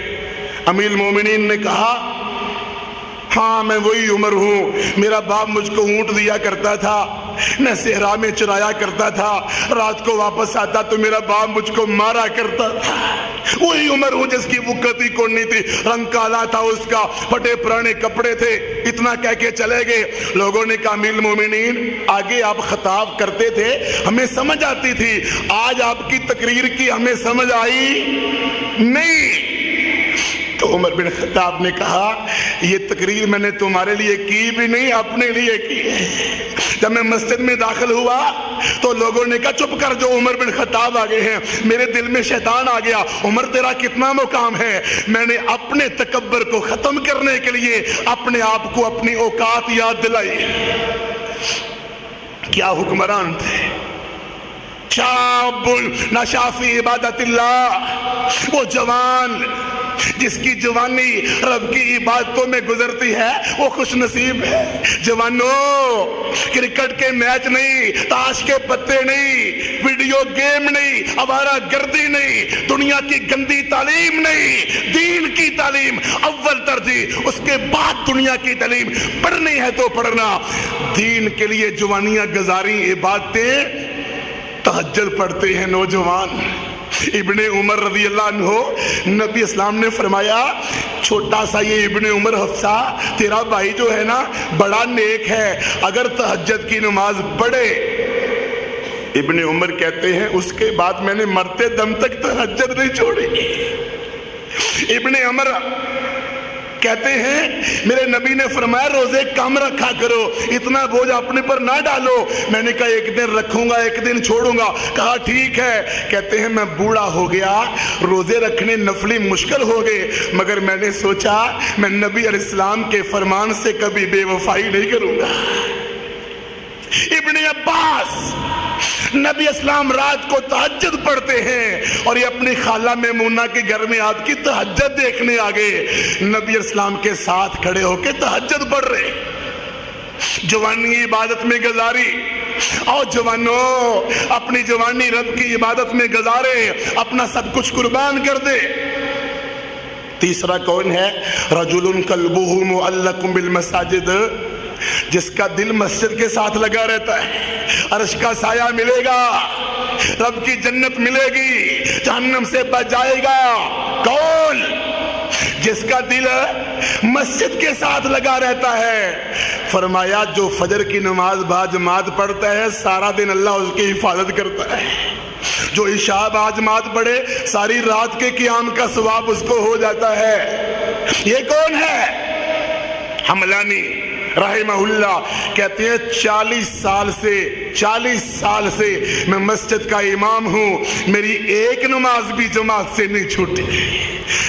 امیر المومنین نے کہا ہاں میں وہی عمر ہوں، میرا باپ مجھ کو اونٹ دیا کرتا تھا، میں صحرا میں چرایا کرتا تھا، رات کو واپس آتا تو میرا باپ مجھ کو مارا کرتا تھا، وہی عمر ہوں جس کی وقتی کونی تھی، رنگ کالا تھا اس کا، پھٹے پرانے کپڑے تھے۔ اتنا کہہ کے چلے گئے۔ لوگوں نے کہا امیر المومنین آگے آپ خطاب کرتے تھے ہمیں سمجھ آتی تھی، آج آپ کی تقریر کی ہمیں سمجھ آئی نہیں۔ تو عمر بن خطاب نے کہا یہ تقریر میں نے تمہارے لیے کی بھی نہیں، اپنے لیے کی۔ جب میں مسجد میں داخل ہوا تو لوگوں نے کہا چپ کر، جو عمر بن خطاب آگے ہیں۔ میرے دل میں شیطان آ گیا، عمر تیرا کتنا مقام ہے۔ میں نے اپنے تکبر کو ختم کرنے کے لیے اپنے آپ کو اپنی اوقات یاد دلائی۔ کیا حکمران تھے، شاب نشا فی عبادت اللہ، وہ جوان جس کی جوانی رب کی عبادتوں میں گزرتی ہے وہ خوش نصیب ہے۔ جوانوں، کرکٹ کے میچ نہیں، تاش کے پتے نہیں، ویڈیو گیم نہیں، آوارہ گردی نہیں، دنیا کی گندی تعلیم نہیں، دین کی تعلیم اول ترجیح، اس کے بعد دنیا کی تعلیم۔ پڑھنی ہے تو پڑھنا، دین کے لیے جوانیاں گزاری، عبادتیں، تہجد پڑھتے ہیں نوجوان۔ ابن عمر رضی اللہ عنہ، نبی اسلام نے فرمایا چھوٹا سا یہ ابن عمر حفصہ تیرا بھائی جو ہے نا بڑا نیک ہے، اگر تہجد کی نماز پڑھے۔ ابن عمر کہتے ہیں اس کے بعد میں نے مرتے دم تک تہجد نہیں چھوڑی۔ ابن عمر کہتے ہیں میرے نبی نے فرمایا روزے کم رکھا کرو، اتنا بوجھ اپنے پر نہ ڈالو۔ میں نے کہا ایک دن رکھوں گا، ایک دن چھوڑوں گا۔ کہا ٹھیک ہے۔ کہتے ہیں میں بوڑھا ہو گیا، روزے رکھنے نفلی مشکل ہو گئے، مگر میں نے سوچا میں نبی علیہ السلام کے فرمان سے کبھی بے وفائی نہیں کروں گا۔ ابن عباس، نبی اسلام رات کو تہجد پڑھتے ہیں اور یہ اپنی خالہ میمونہ کے گھر میں آپ کی تہجد دیکھنے آگئے، نبی اسلام کے ساتھ کھڑے ہو کے تہجد پڑھ رہے۔ جوانی عبادت میں گزاری، اور جوانوں اپنی جوانی رب کی عبادت میں گزارے، اپنا سب کچھ قربان کر دے۔ تیسرا کون ہے؟ رجل قلبہ معلق بالمساجد، جس کا دل مسجد کے ساتھ لگا رہتا ہے، عرش کا سایہ ملے گا، رب کی جنت ملے گی، جہنم سے بچ جائے گا۔ کون؟ جس کا دل مسجد کے ساتھ لگا رہتا ہے۔ فرمایا جو فجر کی نماز باجماعت پڑھتا ہے سارا دن اللہ اس کی حفاظت کرتا ہے، جو عشاء باجماعت پڑھے ساری رات کے قیام کا ثواب اس کو ہو جاتا ہے۔ یہ کون ہے؟ حملانی رحمہ اللہ کہتے ہیں 40 سال سے میں مسجد کا امام ہوں، میری ایک نماز بھی جماعت سے نہیں چھوٹی،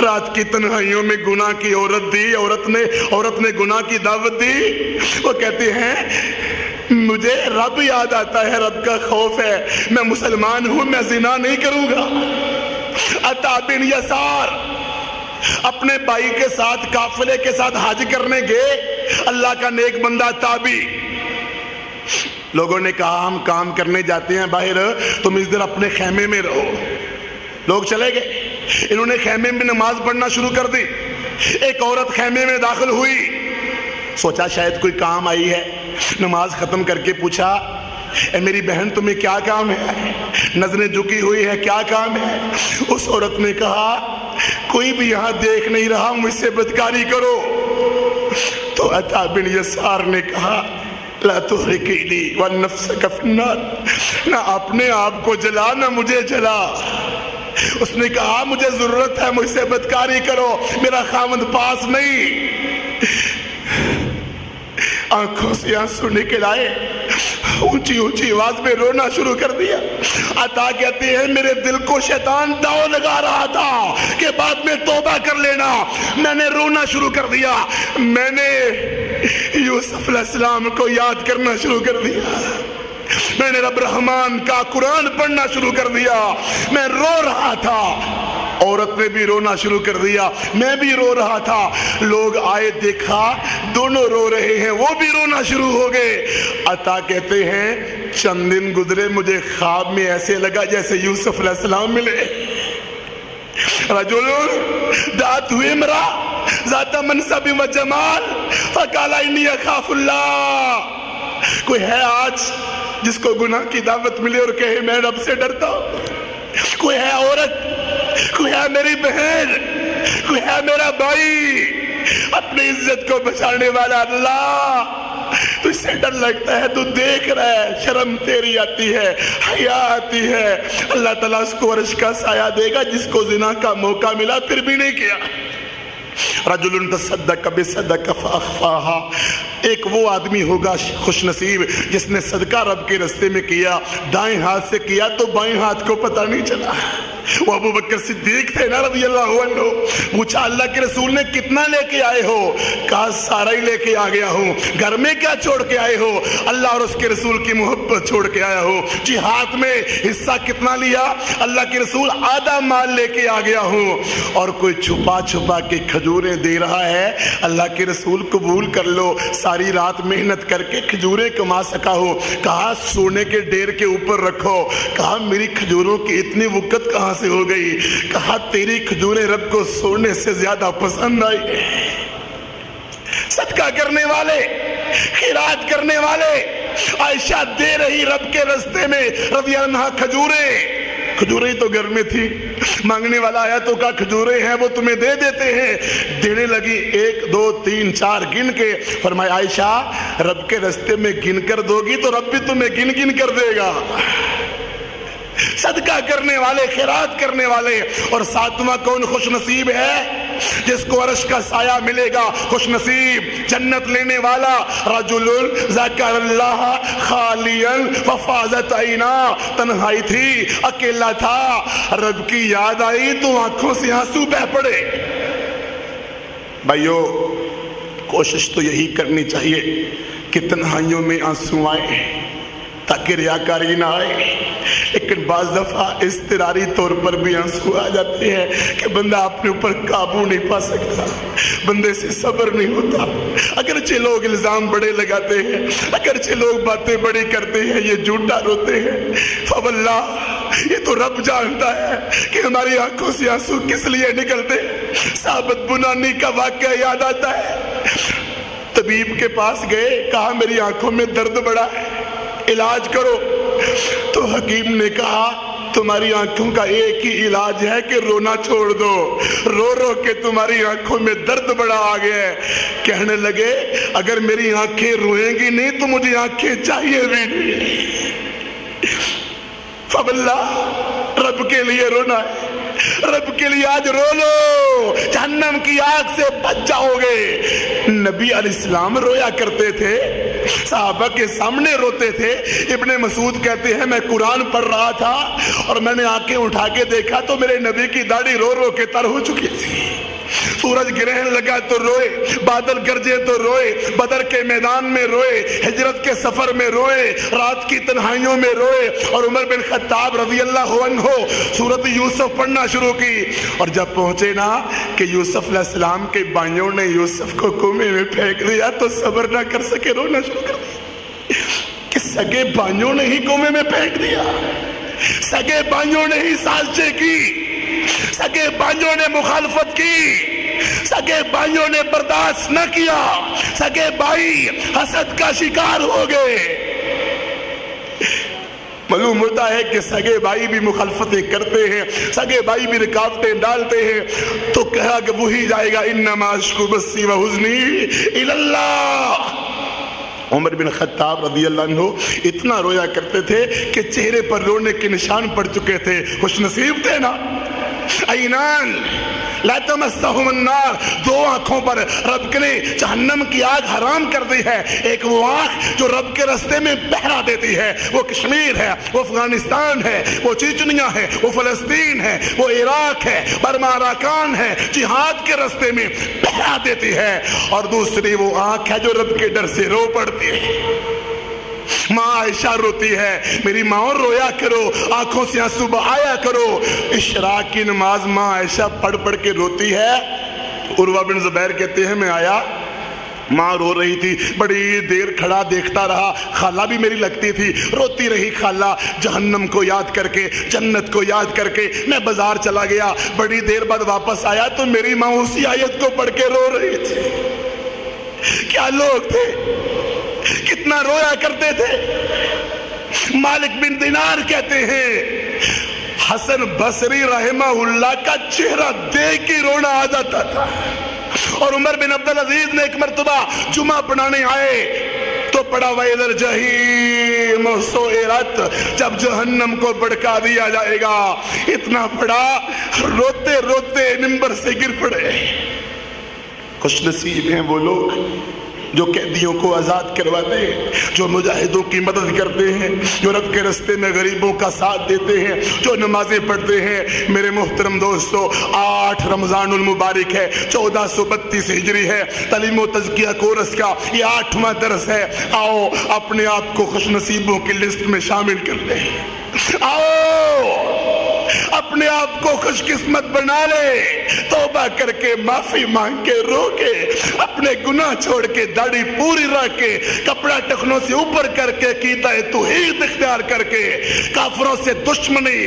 رات کی تنہائیوں میں گناہ کی عورت نے گناہ کی دعوت دی. وہ کہتے ہیں مجھے رب یاد آتا ہے, رب کا خوف ہے, میں مسلمان ہوں, میں زنا نہیں کروں گا. عطا بن یسار اپنے بھائی کے ساتھ قافلے کے ساتھ حج کرنے گئے, اللہ کا نیک بندہ تابی. لوگوں نے کہا ہم کام کرنے جاتے ہیں باہر, تم اس دن اپنے خیمے میں رہو. لوگ چلے گئے, انہوں نے خیمے میں نماز پڑھنا شروع کر دی. ایک عورت خیمے میں داخل ہوئی, سوچا شاید کوئی کام آئی ہے. نماز ختم کر کے پوچھا اے میری بہن تمہیں کیا کام ہے, نظریں جھکی ہوئی ہے, کیا کام ہے؟ اس عورت نے کہا کوئی بھی یہاں دیکھ نہیں رہا, مجھ سے بدکاری کرو. تو عطا بن یسار نے کہا لا تحرقینی ونفسک فی النار, نہ اپنے آپ کو جلا نہ مجھے جلا. اس نے کہا مجھے ضرورت ہے, مجھ سے بدکاری کرو, میرا خاوند پاس نہیں. آنکھوں سے آنسو نکل آئے, اونچی اونچی آواز میں رونا شروع کر دیا. عطا کہتے ہیں میرے دل کو شیطان داؤ لگا رہا تھا کہ بعد میں توبہ کر لینا. میں نے رونا شروع کر دیا, میں نے یوسف علیہ السلام کو یاد کرنا شروع کر دیا, میں نے رب رحمان کا قرآن پڑھنا شروع کر دیا. میں رو رہا تھا, عورت نے بھی رونا شروع کر دیا, میں بھی رو رہا تھا. لوگ آئے, دیکھا دونوں رو رہے ہیں, وہ بھی رونا شروع ہو گئے. عطا کہتے ہیں چند دن گزرے, مجھے خواب میں ایسے لگا جیسے یوسف علیہ السلام ملے. رجل دعت ہوئی امرا ذات منصب و جمال فقال انی اخاف اللہ. کوئی ہے آج جس کو گناہ کی دعوت ملے اور کہے میں رب سے ڈرتا ہوں؟ کوئی ہے عورت, کوئی ہے میری بہن, کوئی ہے میرا بھائی, اپنی عزت کو بچانے والا اللہ, تو اس سے ڈر لگتا ہے, تو دیکھ رہا ہے, شرم تیری آتی ہے, حیا آتی ہے. اللہ تعالیٰ اس کو عرش کا سایہ دے گا جس کو زنا کا موقع ملا پھر بھی نہیں کیا. رجل تصدق بصدقہ فاخفاها, ایک وہ آدمی ہوگا خوش نصیب جس نے صدقہ رب کے رستے میں کیا, دائیں ہاتھ سے کیا تو بائیں ہاتھ کو پتہ نہیں چلا. وہ ابو بکر صدیق تھے نا رضی اللہ عنہ. پوچھا اللہ کے رسول نے کتنا لے کے آئے ہو؟ کہا سارا ہی لے کے آ گیا ہوں. گھر میں کیا چھوڑ کے آئے ہو؟ اللہ اور اس کے رسول کی محبت چھوڑ کے آیا ہو. جی ہاتھ میں حصہ کتنا لیا؟ اللہ کے رسول آدھا مال لے کے آ گیا ہوں. اور کوئی چھپا چھپا کے کھجوریں دے رہا ہے, اللہ کے رسول قبول کر لو, ساری رات محنت کر کے کھجوریں کما سکا ہو. کہا سونے کے ڈیر کے اوپر رکھو. کہا میری کھجوروں کی اتنی وقت کہاں سے ہو گئی؟ کہا تیری کھجوریں رب کو سونے سے زیادہ پسند آئی. صدقہ کرنے والے, خیرات کرنے والے, عائشہ دے رہی رب کے رستے میں رضی اللہ عنہا کھجوریں. کھجوریں تو گھر میں تھی, مانگنے والا آیا تو کہا کھجوریں ہیں وہ تمہیں دے دیتے ہیں. دینے لگی 1 2 3 4 گن کے. فرمایا عائشہ رب کے رستے میں گن کر دو گی تو رب بھی تمہیں گن گن کر دے گا. صدقہ کرنے والے, خیرات کرنے والے. اور ساتواں کون خوش نصیب ہے؟ جس کو عرش کا سایہ ملے گا, خوش نصیب, جنت لینے والا. رجل ذکر اللہ خالیا ففاضت عینا, تنہائی تھی, اکیلا تھا, رب کی یاد آئی تو آنکھوں سے آنسو بہہ پڑے. بھائیو کوشش تو یہی کرنی چاہیے کہ تنہائیوں میں آنسو آئے تاکہ ریاکاری نہ آئے. لیکن بعض دفعہ اضطراری طور پر بھی آنسو آ جاتے ہیں کہ بندہ اپنے اوپر قابو نہیں پا سکتا, بندے سے صبر نہیں ہوتا. اگرچہ لوگ الزام بڑے لگاتے ہیں, اگرچہ لوگ باتیں بڑی کرتے ہیں, یہ جھوٹا روتے ہیں. فواللہ یہ تو رب جانتا ہے کہ ہماری آنکھوں سے آنسو کس لیے نکلتے. ثابت بنانی کا واقعہ یاد آتا ہے. طبیب کے پاس گئے, کہا میری آنکھوں میں درد بڑا ہے, علاج کرو. تو حکیم نے کہا تمہاری آنکھوں کا ایک ہی علاج ہے کہ رونا چھوڑ دو, رو رو کے تمہاری آنکھوں میں درد بڑا آ گیا ہے. کہنے لگے اگر میری آنکھیں روئیں گی نہیں تو مجھے آنکھیں چاہیے بھی نہیں. فواللہ رب کے لیے رونا ہے, رب کے لیے آج رو لو، جہنم کی آگ سے بچ جاؤ گے۔ نبی علیہ السلام رویا کرتے تھے، صحابہ کے سامنے روتے تھے۔ ابن مسعود کہتے ہیں میں قرآن پڑھ رہا تھا اور میں نے آنکھیں اٹھا کے دیکھا تو میرے نبی کی داڑھی رو رو کے تر ہو چکی تھی۔ سورج گرہن لگا تو روئے، بادل گرجے تو روئے، بدر کے میدان میں روئے، ہجرت کے سفر میں روئے، رات کی تنہائیوں میں روئے، اور عمر بن خطاب رضی اللہ عنہ سورۃ یوسف پڑھنا شروع کی، اور جب پہنچے نا کہ یوسف علیہ السلام کے بھائیوں نے یوسف کو کنویں میں پھینک دیا تو صبر نہ کر سکے، رونا شروع کر دیا کہ سگے بھائیوں نے ہی کنویں میں پھینک دیا، سگے بھائیوں نے ہی سازشیں کی، سگے بھائیوں نے مخالفت کی، سگے بھائیوں نے برداشت نہ کیا، سگے بھائی حسد کا شکار ہو گئے۔ معلوم ہوتا ہے کہ سگے بھائی بھی مخالفتیں کرتے ہیں، سگے بھائی بھی رکاوٹیں ڈالتے ہیں، تو کہا کہ وہی جائے گا انما اشکو بثی وحزنی الی اللہ۔ عمر بن خطاب رضی اللہ عنہ اتنا رویا کرتے تھے کہ چہرے پر رونے کے نشان پڑ چکے تھے۔ خوش نصیب تھے نا، عینان لا تمسہم النار، دو آنکھوں پر رب نے جہنم کی آگ حرام کر دی ہے۔ ایک وہ آنکھ جو رب کے رستے میں پہرا دیتی ہے، وہ کشمیر ہے، وہ افغانستان ہے، وہ چیچنیا ہے، وہ فلسطین ہے، وہ عراق ہے، برما اراکان ہے، جہاد کے رستے میں پہرا دیتی ہے، اور دوسری وہ آنکھ ہے جو رب کے ڈر سے رو پڑتی ہے۔ ماں عائشہ روتی ہے، میری ماں رویا کرو، آنکھوں سے آنسو بہایا کرو۔ اشراق کی نماز ماں عائشہ پڑھ پڑھ کے روتی ہے۔ عروہ بن زبیر کہتے ہیں میں آیا، ماں رو رہی تھی، بڑی دیر کھڑا دیکھتا رہا، خالہ بھی میری لگتی تھی، روتی رہی خالہ، جہنم کو یاد کر کے، جنت کو یاد کر کے۔ میں بازار چلا گیا، بڑی دیر بعد واپس آیا تو میری ماں اسی آیت کو پڑھ کے رو رہی تھی۔ کیا لوگ تھے، کتنا رویا کرتے تھے۔ مالک بن دینار کہتے ہیں حسن بصری رحمہ اللہ کا چہرہ دیکھ کے رونا آ جاتا تھا۔ اور عمر بن عبدالعزیز نے ایک مرتبہ جمعہ پڑھانے آئے تو پڑھا وَإِذَا الْجَحِيمُ سُعِرَتْ، جب جہنم کو بھڑکا دیا جائے گا، اتنا پڑھا روتے روتے منبر سے گر پڑے۔ خوش نصیب ہیں وہ لوگ جو قیدیوں کو آزاد کرواتے ہیں، جو مجاہدوں کی مدد کرتے ہیں، جو رب کے رستے میں غریبوں کا ساتھ دیتے ہیں، جو نمازیں پڑھتے ہیں۔ میرے محترم دوستو، 8 رمضان المبارک ہے، 1432 ہجری ہے، تعلیم و تزکیہ کورس کا یہ 8واں درس ہے۔ آؤ اپنے آپ کو خوش نصیبوں کی لسٹ میں شامل کر لیں، آؤ اپنے آپ کو خوش قسمت بنا لے، توبہ کر کے، معافی مانگ کے، رو کے، اپنے گناہ چھوڑ کے، داڑھی پوری رکھ کے، کپڑا ٹخنوں سے اوپر کر کے، عقیدہ توحید اختیار کر کے، کافروں سے دشمنی،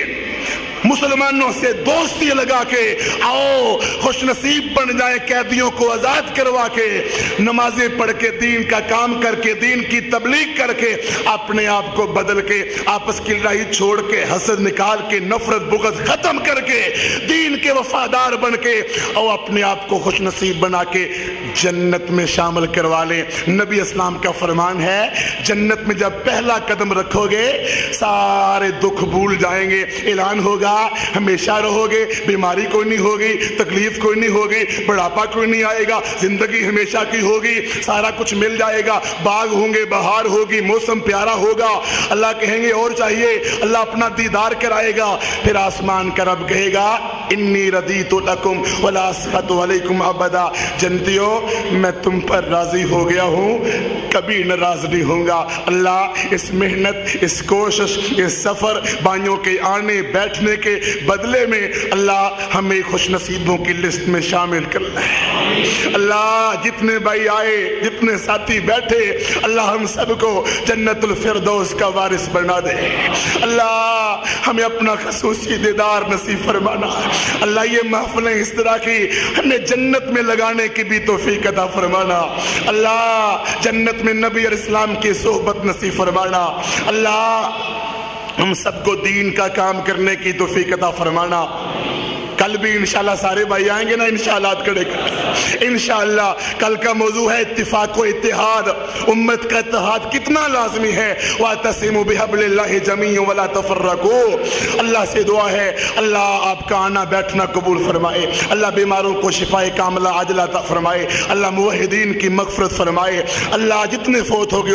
مسلمانوں سے دوستی لگا کے آؤ خوش نصیب بن جائیں، قیدیوں کو آزاد کروا کے، نمازیں پڑھ کے، دین کا کام کر کے، دین کی تبلیغ کر کے، اپنے آپ کو بدل کے، آپس کی لڑائی چھوڑ کے، حسد نکال کے، نفرت بغض ختم کر کے، دین کے وفادار بن کے، اور اپنے آپ کو خوش نصیب بنا کے جنت میں شامل کروا لیں۔ نبی اسلام کا فرمان ہے جنت میں جب پہلا قدم رکھو گے سارے دکھ بھول جائیں گے، اعلان ہوگا ہمیشہ رہو گے، بیماری کوئی نہیں ہوگی، تکلیف کوئی نہیں ہوگی، بڑھاپا کوئی نہیں آئے گا، زندگی ہمیشہ کی ہوگی، سارا کچھ مل جائے گا، باغ ہوں گے، بہار ہوگی، موسم پیارا ہوگا۔ اللہ کہیں گے اور چاہیے، اللہ اپنا دیدار کرائے گا، پھر آسمان کا رب کہے گا انی ردیت لکم ولا اسخط علیکم ابدا، جنتیو میں تم پر راضی ہو گیا ہوں، کبھی ناراض نہیں ہوں گا۔ اللہ اس محنت، اس کوشش، اس سفر، بائیوں کے آنے بیٹھنے کے بدلے میں اللہ ہمیں خوش نصیبوں کی لسٹ میں شامل کرنا ہے۔ اللہ جتنے بھائی آئے، جتنے ساتھی بیٹھے، اللہ ہم سب کو جنت الفردوس کا وارث بنا دے۔ اللہ ہمیں اپنا خصوصی دیدار نصیب فرمانا۔ اللہ یہ محفلیں اس طرح کی ہمیں جنت میں لگانے کی بھی توفیق عطا فرمانا۔ اللہ جنت میں نبی علیہ السلام کی صحبت نصیب فرمانا۔ اللہ ہم سب کو دین کا کام کرنے کی توفیق عطا فرمانا۔ کل بھی انشاءاللہ سارے بھائی آئیں گے نا انشاءاللہ کھڑے انشاءاللہ کل کا موضوع ہے اتفاق و اتحاد امت کا اتحاد کتنا لازمی ہے وَاعْتَصِمُوا بِحَبْلِ اللَّهِ جَمِيعًا وَلَا تَفَرَّقُوا اللہ سے دعا ہے اللہ آپ کا آنا بیٹھنا قبول فرمائے اللہ بیماروں کو شفائے کاملہ عاجلہ عطا فرمائے اللہ موحدین کی مغفرت فرمائے اللہ جتنے فوت ہو گئے